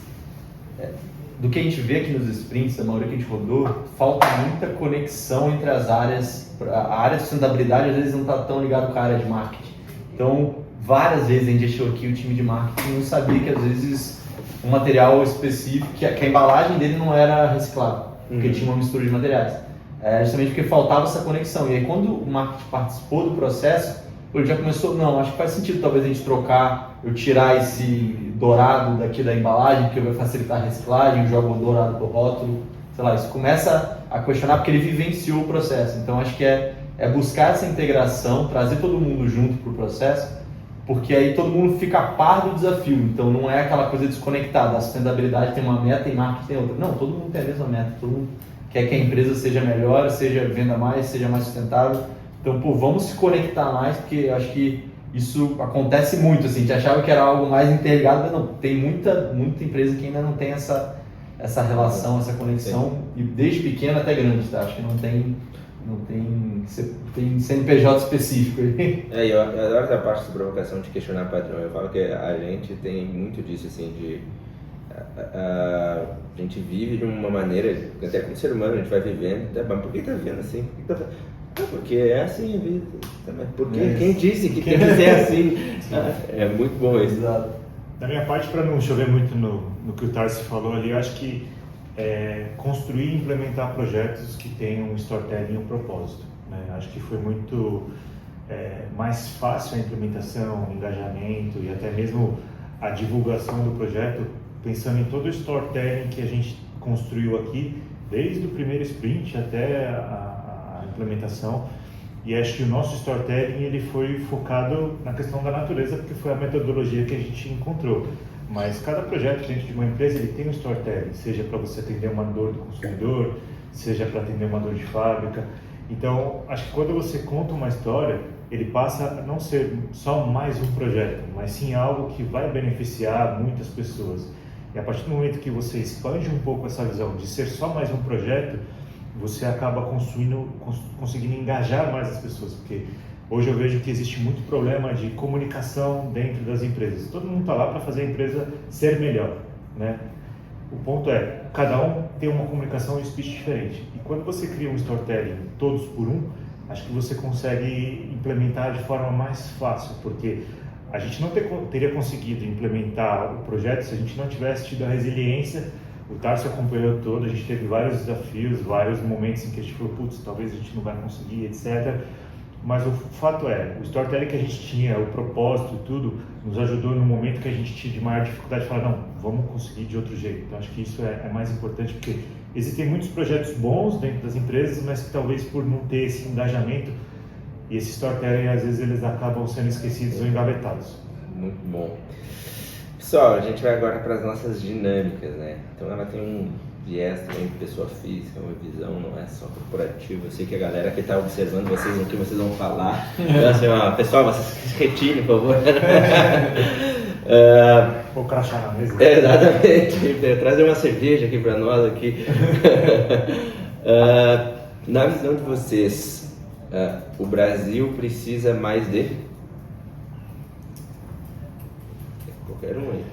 do que a gente vê aqui nos sprints, da maioria que a gente rodou, falta muita conexão entre as áreas. A área de sustentabilidade às vezes não está tão ligado com a área de marketing. Então, várias vezes a gente achou aqui o time de marketing não sabia que às vezes um material específico, que a embalagem dele não era reciclável, porque tinha uma mistura de materiais. Justamente porque faltava essa conexão. E aí quando o marketing participou do processo, ele já começou, não, acho que faz sentido talvez a gente trocar, eu tirar esse dourado daqui da embalagem, porque vai facilitar a reciclagem, jogo o dourado pro rótulo, sei lá, isso começa a questionar porque ele vivenciou o processo. Então acho que é buscar essa integração, trazer todo mundo junto pro processo, porque aí todo mundo fica a par do desafio. Então não é aquela coisa desconectada, a sustentabilidade tem uma meta e marketing tem outra. Não, todo mundo tem a mesma meta, todo mundo quer que a empresa seja melhor, seja venda mais, seja mais sustentável. Então, vamos se conectar mais, porque eu acho que isso acontece muito, assim, a gente achava que era algo mais interligado, mas não, tem muita empresa que ainda não tem essa relação, essa conexão, e desde pequeno até grande, tá? Acho que não tem CNPJ específico. Eu adoro essa parte da provocação de questionar padrão. Eu falo que a gente tem muito disso, assim, a gente vive de uma maneira, até como ser humano, a gente vai vivendo, mas por que tá vivendo assim? Porque é assim a vida. Porque quem disse que tem que ser assim? É muito bom isso. Exato. Da minha parte, para não chover muito no que o Tarsi falou ali, eu acho que construir e implementar projetos que tenham um storytelling e um propósito, né? Acho que foi muito mais fácil a implementação, o engajamento e até mesmo a divulgação do projeto, pensando em todo o storytelling que a gente construiu aqui, desde o primeiro sprint até a implementação. E acho que o nosso storytelling ele foi focado na questão da natureza, porque foi a metodologia que a gente encontrou. Mas cada projeto dentro de uma empresa ele tem um storytelling, seja para você atender uma dor do consumidor, seja para atender uma dor de fábrica. Então, acho que quando você conta uma história, ele passa a não ser só mais um projeto, mas sim algo que vai beneficiar muitas pessoas. E a partir do momento que você expande um pouco essa visão de ser só mais um projeto, você acaba conseguindo engajar mais as pessoas, porque hoje eu vejo que existe muito problema de comunicação dentro das empresas. Todo mundo está lá para fazer a empresa ser melhor, né? O ponto é, cada um tem uma comunicação e um speech diferente. E quando você cria um storytelling todos por um, acho que você consegue implementar de forma mais fácil, porque a gente não teria conseguido implementar o projeto se a gente não tivesse tido a resiliência. O Tarso acompanhou todo, a gente teve vários desafios, vários momentos em que a gente falou, putz, talvez a gente não vai conseguir, etc. mas o fato é, o storytelling que a gente tinha, o propósito e tudo, nos ajudou no momento que a gente tinha de maior dificuldade de falar, não, vamos conseguir de outro jeito. Então acho que isso é mais importante, porque existem muitos projetos bons dentro das empresas, mas que talvez por não ter esse engajamento e esse storytelling, às vezes eles acabam sendo esquecidos ou engavetados. Muito bom. Pessoal, a gente vai agora para as nossas dinâmicas, né? Então ela tem um viés também de pessoa física, uma visão, não é só corporativa. Eu sei que a galera que está observando vocês, o que vocês vão falar. Então, assim, ó, pessoal, vocês se retinem, por favor. Ou crachá na mesa. Exatamente. Trazer uma cerveja aqui para nós aqui. Na visão de vocês, o Brasil precisa mais de? Qualquer um aí.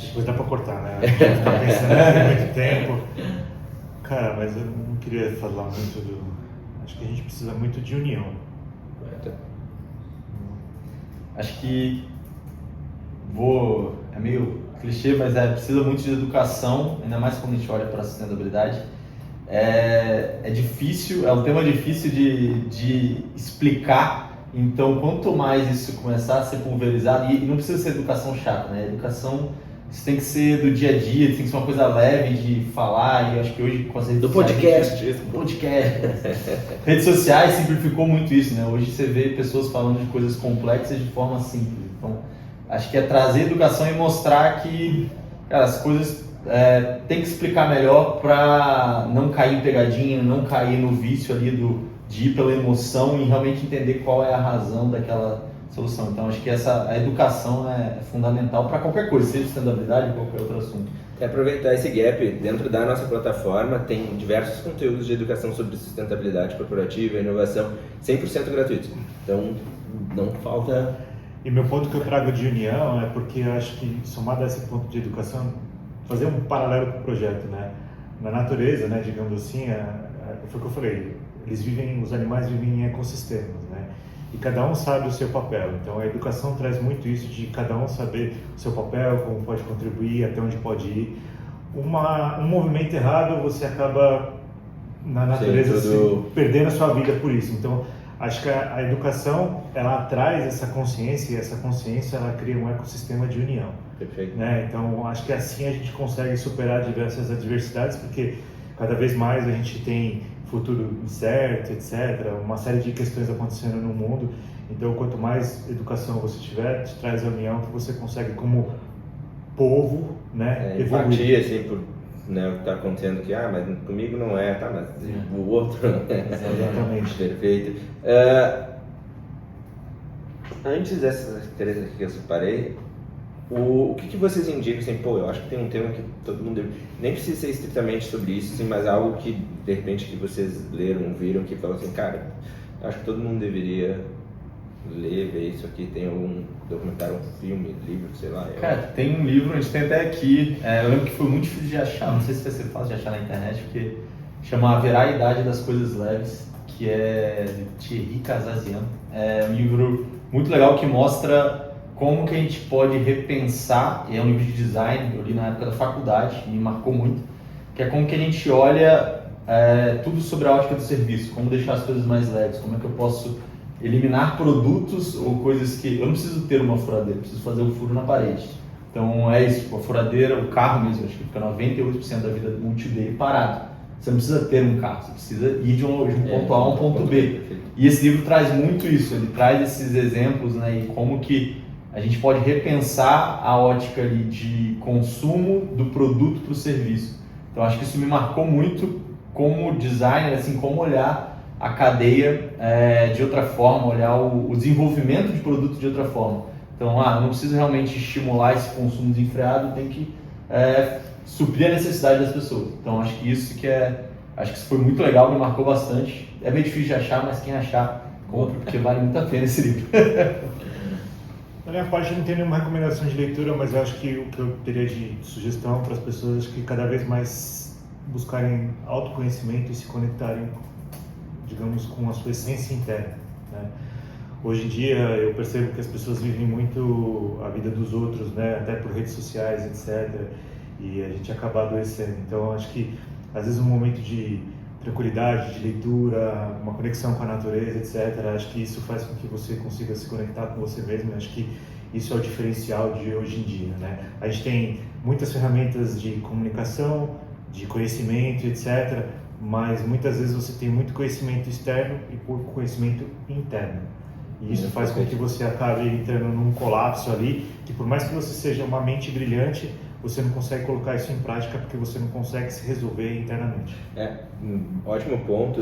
Depois dá pra cortar, né? Tá pensando em muito tempo. Cara, mas eu não queria falar muito do... Acho que a gente precisa muito de união. Acho que é meio clichê, mas precisa muito de educação, ainda mais quando a gente olha para a sustentabilidade. É difícil, é um tema difícil de explicar, então quanto mais isso começar a ser pulverizado, e não precisa ser educação chata, né? Educação, isso tem que ser do dia a dia, tem que ser uma coisa leve de falar, e eu acho que hoje com as redes sociais... Do podcast. Redes sociais simplificou muito isso, né? Hoje você vê pessoas falando de coisas complexas de forma simples, então acho que é trazer educação e mostrar que, cara, as coisas tem que explicar melhor para não cair em pegadinha, não cair no vício ali de ir pela emoção e realmente entender qual é a razão daquela solução. Então acho que a educação é fundamental para qualquer coisa, seja sustentabilidade ou qualquer outro assunto. Aproveitar esse gap, dentro da nossa plataforma tem diversos conteúdos de educação sobre sustentabilidade corporativa e inovação 100% gratuitos. Então não falta... E meu ponto que eu trago de união é porque eu acho que, somado a esse ponto de educação, fazer um paralelo com o projeto, né? Na natureza, né, digamos assim, foi o que eu falei, os animais vivem em ecossistemas, né? E cada um sabe o seu papel. Então a educação traz muito isso de cada um saber o seu papel, como pode contribuir, até onde pode ir. Um movimento errado, você acaba na natureza perdendo a sua vida por isso. Então acho que a educação, ela traz essa consciência, e essa consciência ela cria um ecossistema de união. Perfeito. Né? Então acho que assim a gente consegue superar diversas adversidades, porque cada vez mais a gente tem futuro incerto, etc., uma série de questões acontecendo no mundo. Então quanto mais educação você tiver, te traz a união que você consegue como povo, né, evoluir. Empatia, assim, por né, o que está acontecendo aqui, mas comigo não é, tá, mas o outro não é. Exatamente. Perfeito. Antes dessas três aqui que eu separei, o que vocês indicam, assim, eu acho que tem um tema que todo mundo deve... Nem precisa ser estritamente sobre isso, assim, mas algo que, de repente, que vocês leram, viram, que falam assim, cara, acho que todo mundo deveria ler, ver isso aqui, tem algum documentário, um filme, livro, sei lá. Cara, tem um livro, a gente tem até aqui, eu lembro que foi muito difícil de achar, não sei se vai ser fácil de achar na internet, porque chama A Veraidade das Coisas Leves, que é de Thierry Casasian. É um livro muito legal que mostra como que a gente pode repensar, e é um livro de design, eu li na época da faculdade, me marcou muito, que é como que a gente olha tudo sobre a ótica do serviço, como deixar as coisas mais leves, como é que eu posso eliminar produtos ou coisas que... Eu não preciso ter uma furadeira, eu preciso fazer um furo na parede. Então é isso, a furadeira, o carro mesmo, acho que fica 98% da vida útil dele parado. Você não precisa ter um carro, você precisa ir de um ponto A a um ponto B. E esse livro traz muito isso, ele traz esses exemplos, né, e como que a gente pode repensar a ótica ali de consumo do produto para o serviço. Então acho que isso me marcou muito como designer, assim, como olhar a cadeia de outra forma, olhar o desenvolvimento de produto de outra forma. Então, não preciso realmente estimular esse consumo desenfreado, tem que suprir a necessidade das pessoas. Então acho que isso acho que isso foi muito legal, me marcou bastante. É bem difícil de achar, mas quem achar, compra, porque vale muito a pena esse livro. Da minha parte, eu não tenho nenhuma recomendação de leitura, mas eu acho que o que eu teria de sugestão para as pessoas, acho que cada vez mais buscarem autoconhecimento e se conectarem, digamos, com a sua essência interna, né? Hoje em dia, eu percebo que as pessoas vivem muito a vida dos outros, né? Até por redes sociais, etc. e a gente acaba adoecendo. Então, acho que às vezes um momento de tranquilidade, de leitura, uma conexão com a natureza, etc. Acho que isso faz com que você consiga se conectar com você mesmo. Acho que isso é o diferencial de hoje em dia, né? A gente tem muitas ferramentas de comunicação, de conhecimento, etc. Mas muitas vezes você tem muito conhecimento externo e pouco conhecimento interno. E isso faz com que você acabe entrando num colapso ali, que por mais que você seja uma mente brilhante, você não consegue colocar isso em prática porque você não consegue se resolver internamente. Ótimo ponto.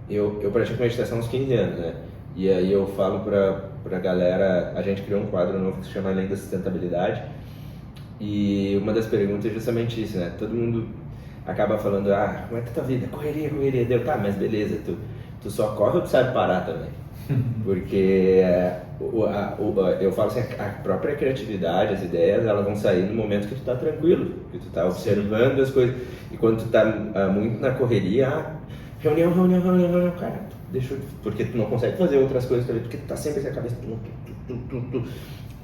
Eu pratico meditação há uns 15 anos, né? E aí eu falo pra galera, a gente criou um quadro novo que se chama Além da Sustentabilidade, e uma das perguntas é justamente isso, né? Todo mundo acaba falando, como é que tá a vida? Correria. Deu, tá, mas beleza, tu só corre ou tu sabe parar também? Porque eu falo assim, a própria criatividade, as ideias, elas vão sair no momento que tu tá tranquilo, que tu tá observando as coisas. E quando tu tá muito na correria, reunião, cara, porque tu não consegue fazer outras coisas também, porque tu tá sempre com a cabeça...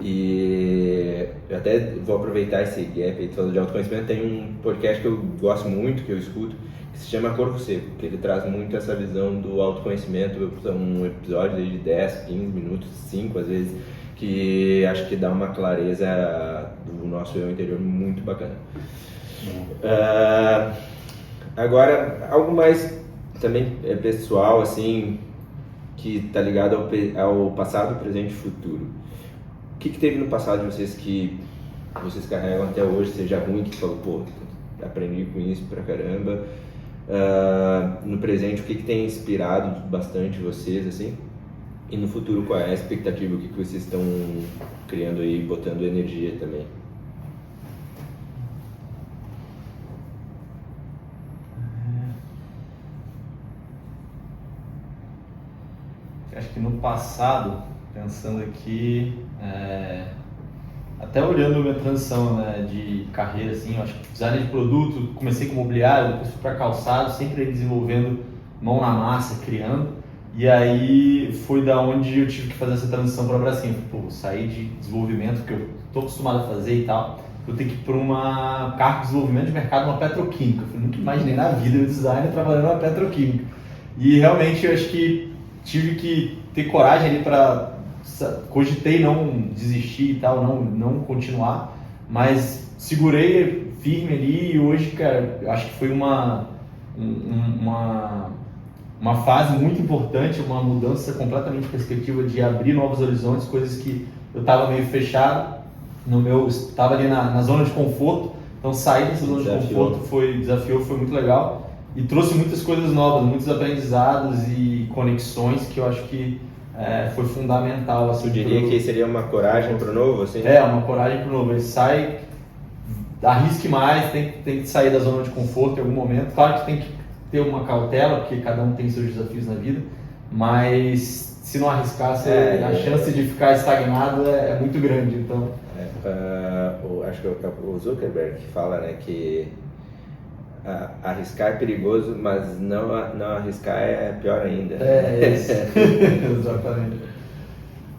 E eu até vou aproveitar esse gap aí, tu falou de autoconhecimento, tem um podcast que eu gosto muito, que eu escuto, que se chama Corpo Seco, que ele traz muito essa visão do autoconhecimento, um episódio de 10, 15 minutos, 5 às vezes, que acho que dá uma clareza do nosso eu interior muito bacana. Agora, algo mais também pessoal, assim, que está ligado ao passado, presente e futuro. O que teve no passado de vocês que vocês carregam até hoje, seja ruim, que falou, pô, aprendi com isso pra caramba. No presente, o que tem inspirado bastante vocês, assim? E no futuro, qual é a expectativa? O que vocês estão criando aí, botando energia também? Acho que no passado, pensando aqui, até olhando a minha transição, né, de carreira, assim, eu acho que design de produto, comecei com mobiliário, depois fui para calçado, sempre desenvolvendo, mão na massa, criando, e aí foi da onde eu tive que fazer essa transição para a Braskem. Pô, sair de desenvolvimento, que eu estou acostumado a fazer e tal, eu tenho que ir para uma cargo de desenvolvimento de mercado, uma petroquímica. Eu nunca imaginei na vida o designer trabalhando numa petroquímica. E realmente eu acho que tive que ter coragem ali para... Cogitei não desistir e tal, não continuar, mas segurei firme ali e hoje, cara, eu acho que foi uma fase muito importante, uma mudança completamente de perspectiva de abrir novos horizontes, coisas que eu estava meio fechado, estava ali na zona de conforto, então sair dessa zona de conforto foi muito legal e trouxe muitas coisas novas, muitos aprendizados e conexões que eu acho que foi fundamental. Assim, eu diria que seria uma coragem para o novo? Assim? Uma coragem para o novo. Ele sai, arrisque mais, tem que sair da zona de conforto em algum momento. Claro que tem que ter uma cautela, porque cada um tem seus desafios na vida, mas se não arriscar, a chance de ficar estagnado é muito grande. Então... acho que é o Zuckerberg que fala, né, que arriscar é perigoso, mas não arriscar é pior ainda. Isso. Exatamente.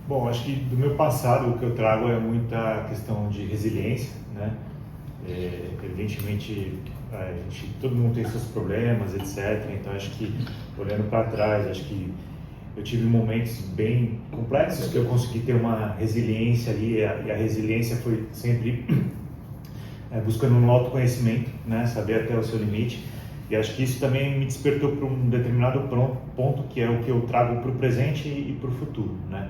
Bom, acho que do meu passado o que eu trago é muita questão de resiliência, né? Evidentemente, todo mundo tem seus problemas, etc. Então, acho que olhando para trás, acho que eu tive momentos bem complexos que eu consegui ter uma resiliência ali, e a resiliência foi sempre buscando um autoconhecimento, né? Saber até o seu limite. E acho que isso também me despertou para um determinado ponto, que é o que eu trago para o presente e para o futuro, né?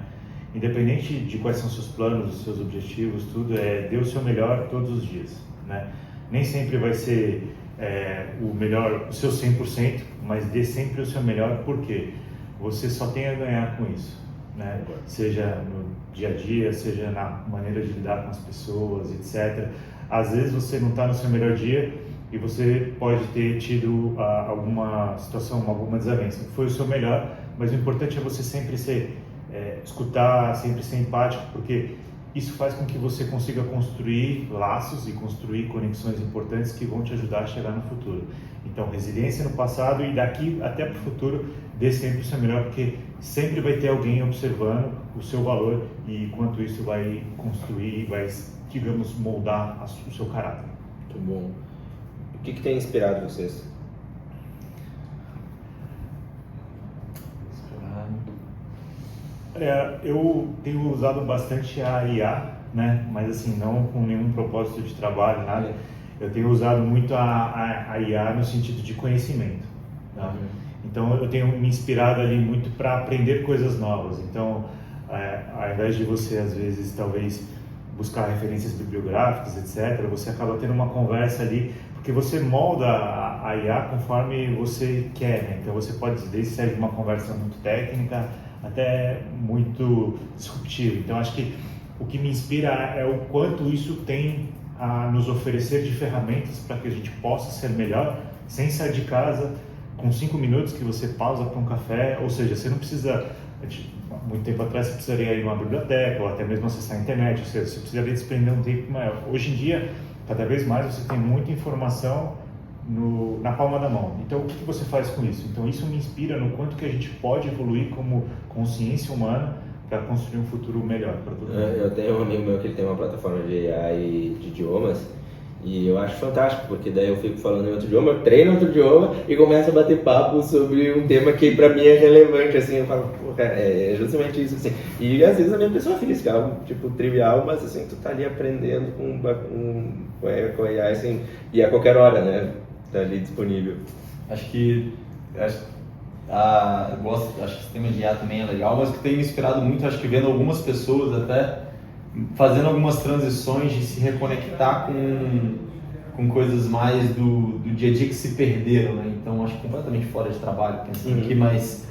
Independente de quais são os seus planos, os seus objetivos, tudo, dê o seu melhor todos os dias, né? Nem sempre vai ser o melhor, o seu 100%, mas dê sempre o seu melhor, porque você só tem a ganhar com isso, né? Seja no dia a dia, seja na maneira de lidar com as pessoas, etc. Às vezes você não está no seu melhor dia e você pode ter tido alguma situação, alguma desavença. Foi o seu melhor, mas o importante é você sempre escutar, sempre ser empático, porque isso faz com que você consiga construir laços e construir conexões importantes que vão te ajudar a chegar no futuro. Então, resiliência no passado e daqui até para o futuro, dê sempre o seu melhor, porque sempre vai ter alguém observando o seu valor e quanto isso vai construir e vai te digamos, moldar o seu caráter. Muito bom. O que tem inspirado vocês? Olha, eu tenho usado bastante a IA, né? Mas assim, não com nenhum propósito de trabalho, nada. Eu tenho usado muito a IA no sentido de conhecimento. Tá? Então eu tenho me inspirado ali muito para aprender coisas novas. Então, ao invés de você às vezes talvez buscar referências bibliográficas, etc., você acaba tendo uma conversa ali, porque você molda a IA conforme você quer, né? Então você pode desde ser uma conversa muito técnica até muito disruptivo. Então acho que o que me inspira é o quanto isso tem a nos oferecer de ferramentas para que a gente possa ser melhor sem sair de casa, com 5 minutos que você pausa para um café, ou seja, você não precisa, muito tempo atrás você precisaria ir numa biblioteca ou até mesmo acessar a internet, ou seja, você precisaria desprender um tempo maior. Hoje em dia, cada vez mais você tem muita informação na palma da mão. Então, o que você faz com isso? Então, isso me inspira no quanto que a gente pode evoluir como consciência humana para construir um futuro melhor para todo mundo. Eu tenho um amigo meu que ele tem uma plataforma de AI de idiomas e eu acho fantástico, porque daí eu fico falando em outro idioma, treino outro idioma e começo a bater papo sobre um tema que para mim é relevante, assim, eu falo, pô, cara, é justamente isso, assim. E às vezes a minha pessoa física, algo tipo trivial, mas assim, tu tá ali aprendendo com a AI, assim, e a qualquer hora, né? Tá ali disponível. Acho que o sistema de IA também é legal, mas o que tem me inspirado muito, acho que vendo algumas pessoas até fazendo algumas transições de se reconectar com coisas mais do dia a dia que se perderam, né? Então acho completamente fora de trabalho, pensando aqui, mas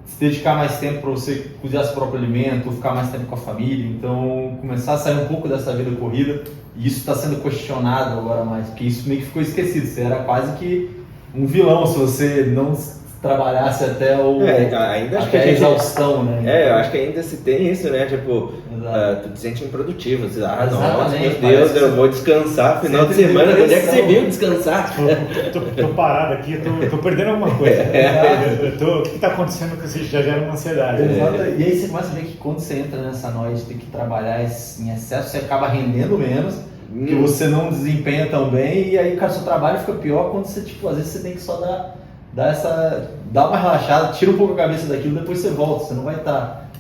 se dedicar mais tempo para você cozinhar seu próprio alimento, ficar mais tempo com a família, então começar a sair um pouco dessa vida corrida, e isso está sendo questionado agora mais, porque isso meio que ficou esquecido, você era quase que um vilão se você não trabalhasse até ainda acho até que a exaustão, né? Eu acho que ainda se tem isso, né? Tipo, tu te sente improdutivo, você nossa, meu Deus, eu vou descansar final de semana, onde é que você viu descansar? Tô parado aqui, tô perdendo alguma coisa. O que está acontecendo que isso já gera uma ansiedade. E aí você começa a ver que quando você entra nessa noia de ter que trabalhar em excesso, você acaba rendendo menos, que você não desempenha tão bem, e aí, cara, seu trabalho fica pior quando você, às vezes você tem que só dá uma relaxada, tira um pouco a cabeça daquilo, depois você volta, você não vai estar,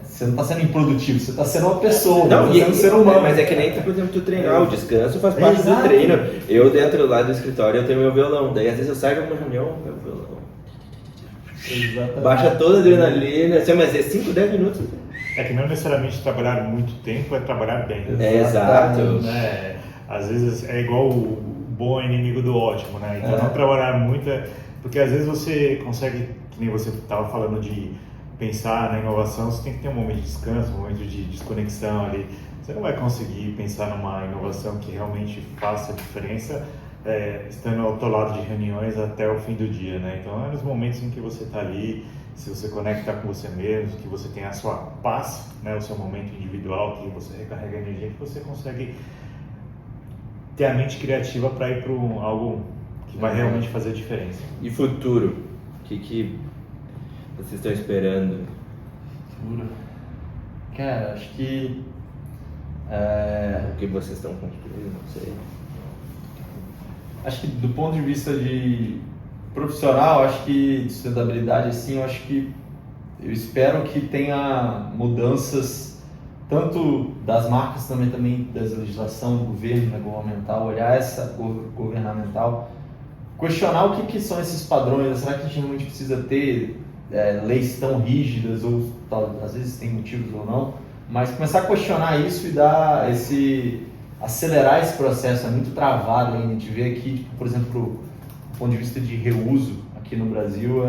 você não está sendo improdutivo, você está sendo uma pessoa, não, você está sendo um ser humano. Mas é que nem, por exemplo, tu treinar, o descanso faz parte do treino. Eu dentro lá do escritório eu tenho meu violão, daí às vezes eu saio de uma reunião, meu violão. Exatamente. Baixa toda a adrenalina, assim, mas é 5, 10 minutos. É que não necessariamente trabalhar muito tempo é trabalhar bem. Exato. Né? Às vezes é igual o bom é inimigo do ótimo, né? Então não trabalhar muito, porque às vezes você consegue, que nem você estava falando de pensar na inovação, você tem que ter um momento de descanso, um momento de desconexão ali. Você não vai conseguir pensar numa inovação que realmente faça diferença estando ao teu lado de reuniões até o fim do dia, né? Então é nos momentos em que você está ali, se você conecta com você mesmo, que você tem a sua paz, né? O seu momento individual, que você recarrega energia, que você consegue ter a mente criativa para ir para algo que vai realmente fazer a diferença. E futuro? O que vocês estão esperando? Futuro? Cara, acho que... O que vocês estão construindo? Não sei. Acho que do ponto de vista de profissional, acho que de sustentabilidade, assim, eu espero que tenha mudanças tanto das marcas, também da legislação do governo, regulamentar, olhar essa governamental, questionar o que são esses padrões. Será que a gente realmente precisa ter leis tão rígidas, ou às vezes tem motivos ou não, mas começar a questionar isso e acelerar esse processo. É muito travado ainda. A gente vê aqui, por exemplo, do ponto de vista de reuso, aqui no Brasil,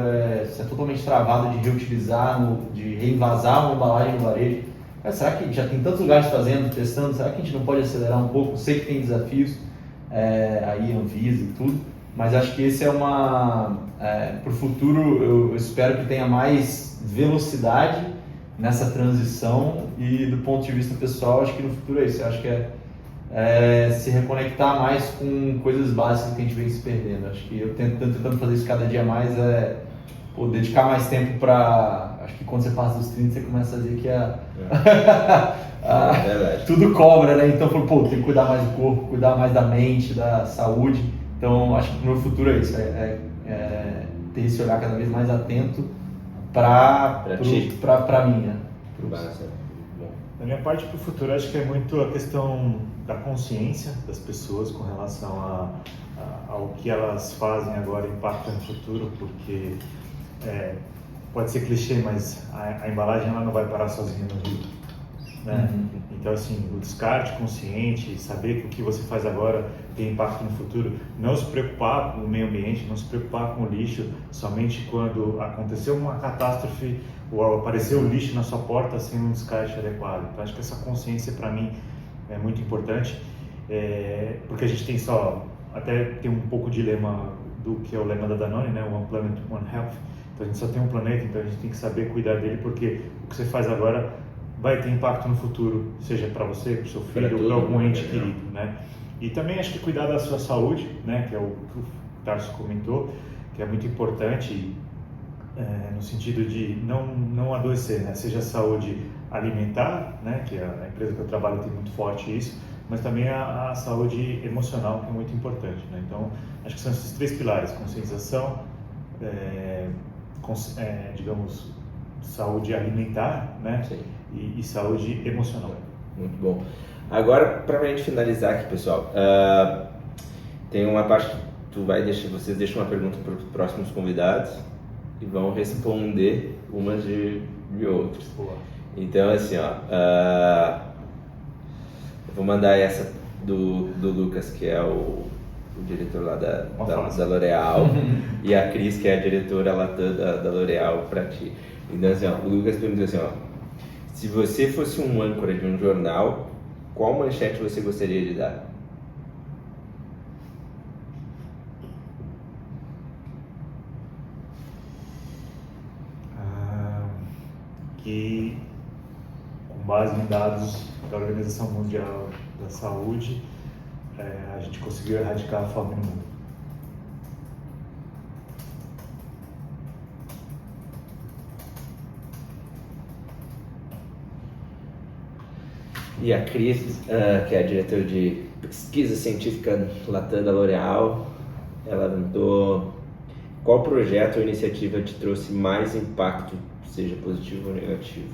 isso é totalmente travado de reutilizar, de reinvasar uma embalagem no varejo. Será que já tem tantos lugares fazendo, testando? Será que a gente não pode acelerar um pouco? Sei que tem desafios, aí Anvisa e tudo, mas acho que esse para o futuro, eu espero que tenha mais velocidade nessa transição, e do ponto de vista pessoal, acho que no futuro é isso. Eu acho que se reconectar mais com coisas básicas que a gente vem se perdendo. Acho que eu tentando fazer isso cada dia mais, dedicar mais tempo para... Acho que quando você passa dos 30, você começa a ver que Verdade. tudo cobra, né? Então, pô, tem que cuidar mais do corpo, cuidar mais da mente, da saúde. Então, acho que o meu futuro é isso, ter esse olhar cada vez mais atento para mim, né? Massa. Bom. Da minha parte para o futuro, acho que é muito a questão da consciência das pessoas com relação ao que elas fazem agora impacta no futuro, porque pode ser clichê, mas a embalagem ela não vai parar sozinha no rio, né? Então, assim, o descarte consciente, saber que o que você faz agora tem impacto no futuro, não se preocupar com o meio ambiente, não se preocupar com o lixo somente quando aconteceu uma catástrofe ou apareceu o lixo na sua porta sem um descarte adequado. Então, acho que essa consciência para mim é muito importante, porque a gente tem até tem um pouco de lema do que é o lema da Danone, né? One Planet, One Health. Então, a gente só tem um planeta, então a gente tem que saber cuidar dele, porque o que você faz agora vai ter impacto no futuro, seja para você, para o seu filho ou para algum ente querido, né? E também acho que cuidar da sua saúde, né? Que é o que o Tarso comentou, que é muito importante no sentido de não adoecer, né? Seja a saúde alimentar, né? Que a empresa que eu trabalho tem muito forte isso, mas também a saúde emocional, que é muito importante, né? Então, acho que são esses 3 pilares: conscientização, digamos, saúde alimentar, né? Sim. E saúde emocional. Muito bom. Agora, para a gente finalizar aqui, pessoal, tem uma parte que vocês deixam uma pergunta para os próximos convidados e vão responder umas de outros. Boa. Então, assim, eu vou mandar essa do Lucas, que é o diretor lá da L'Oréal, e a Cris, que é a diretora lá da L'Oréal, para ti. Então, assim, o Lucas perguntou assim, se você fosse um âncora de um jornal, qual manchete você gostaria de dar? Que, com base em dados da Organização Mundial da Saúde, a gente conseguiu erradicar a fome no mundo. E a Cris, que é a diretora de pesquisa científica Latam da L'Oréal, ela perguntou: qual projeto ou iniciativa te trouxe mais impacto, seja positivo ou negativo?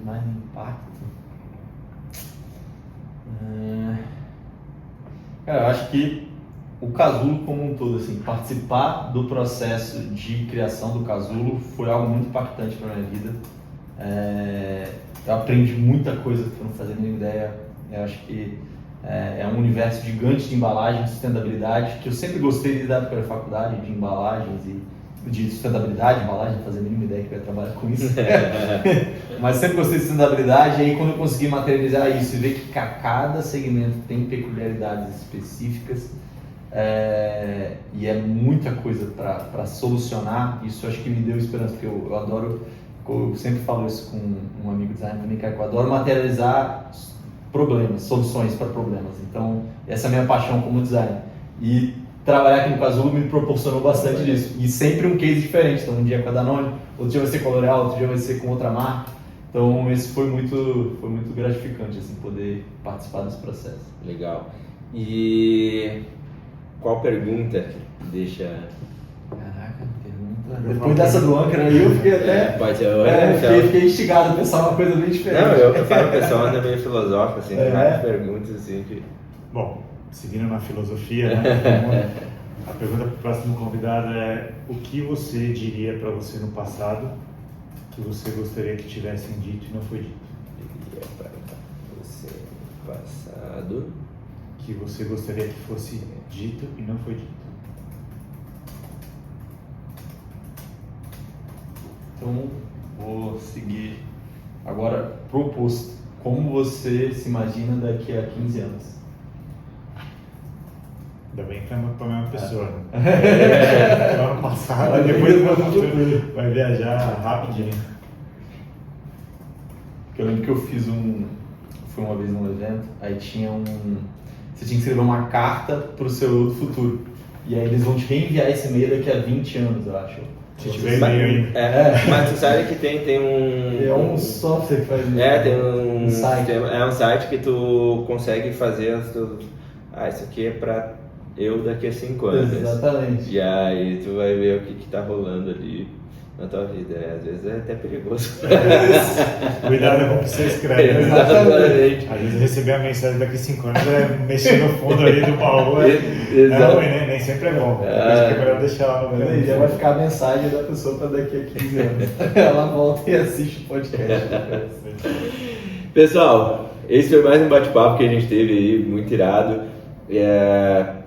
Mais impacto? Cara, eu acho que o Casulo como um todo, assim, participar do processo de criação do Casulo foi algo muito impactante para minha vida. Eu aprendi muita coisa que eu não fazia nenhuma ideia. Eu acho que é um universo gigante de embalagem, de sustentabilidade, que eu sempre gostei desde a época da faculdade, de embalagens e de sustentabilidade, embalagem, não fazia a mínima ideia que eu ia trabalhar com isso. Mas sempre gostei de sustentabilidade, e aí quando eu consegui materializar isso e ver que cada segmento tem peculiaridades específicas, e é muita coisa para solucionar, isso acho que me deu esperança, porque eu adoro, eu sempre falo isso com um amigo designer também, que eu adoro materializar problemas, soluções para problemas. Então, essa é a minha paixão como designer. E trabalhar aqui no Casulo me proporcionou bastante disso. E sempre um case diferente. Então, um dia com a Danone, outro dia vai ser com a L'Oréal, outro dia vai ser com outra marca. Então, esse foi muito gratificante, assim, poder participar desse processo. Legal. E qual pergunta que deixa... Caraca, pergunta... Depois dessa do Anchor aí, eu fiquei até... Pode ser fiquei instigado a pensar uma coisa bem diferente. Não, eu falo, o pessoal anda meio filosófico, assim, tem várias perguntas, assim, que... Bom, seguindo na filosofia, né? A pergunta para o próximo convidado é: o que você diria para você no passado que você gostaria que tivessem dito e não foi dito? Diria para você no passado... que você gostaria que fosse dito e não foi dito. Então, vou seguir agora proposto. Como você se imagina daqui a 15 anos? Ainda bem que é para a mesma pessoa, né? Lá no passado, depois no futuro. Vai viajar rapidinho. Eu lembro que eu fui uma vez num evento, aí tinha você tinha que escrever uma carta para o seu eu do futuro. E aí eles vão te reenviar esse e-mail daqui a 20 anos, eu acho. Se tiver e-mail ainda. Mas tu sabe que tem um... É um software que faz isso. tem um site. sistema, é um site que tu consegue fazer isso aqui é pra eu daqui a 5 anos. Exatamente. E aí tu vai ver o que tá rolando ali na tua vida, né? Às vezes é até perigoso. Cuidado com o que você escreve. Né? Exatamente. Às vezes receber a mensagem daqui a 5 anos mexer no fundo ali do baú é ruim, né? Nem sempre é bom. É melhor deixar lá no Mas já vai ficar a mensagem da pessoa para daqui a 15 anos. Ela volta e assiste o podcast. Pessoal, esse foi mais um bate-papo que a gente teve aí, muito irado.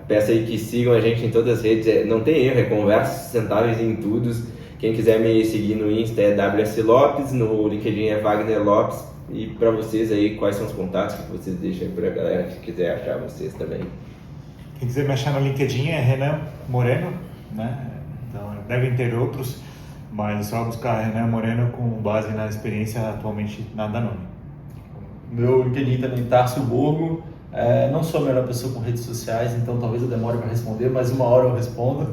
Peço aí que sigam a gente em todas as redes. Não tem erro, é conversas sustentáveis em tudo. Quem quiser me seguir no Insta é WS Lopes, no LinkedIn é Wagner Lopes. E para vocês aí, quais são os contatos que vocês deixam aí para a galera que quiser achar vocês também? Quem quiser me achar no LinkedIn é Renan Moreno, né? Então devem ter outros, mas é só buscar Renan Moreno com base na experiência atualmente na Danone. Meu LinkedIn também, Tarcio Borgo. Não sou a melhor pessoa com redes sociais, então talvez eu demore para responder, mas uma hora eu respondo.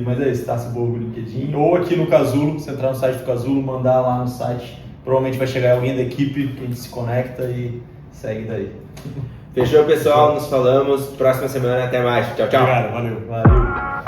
Mas é isso, Tarcio Borgo no LinkedIn. Ou aqui no Casulo, você entrar no site do Casulo, mandar lá no site, provavelmente vai chegar alguém da equipe que a gente se conecta e segue daí. Fechou, pessoal? Nos falamos. Próxima semana, até mais. Tchau, tchau. Obrigado, valeu. Valeu.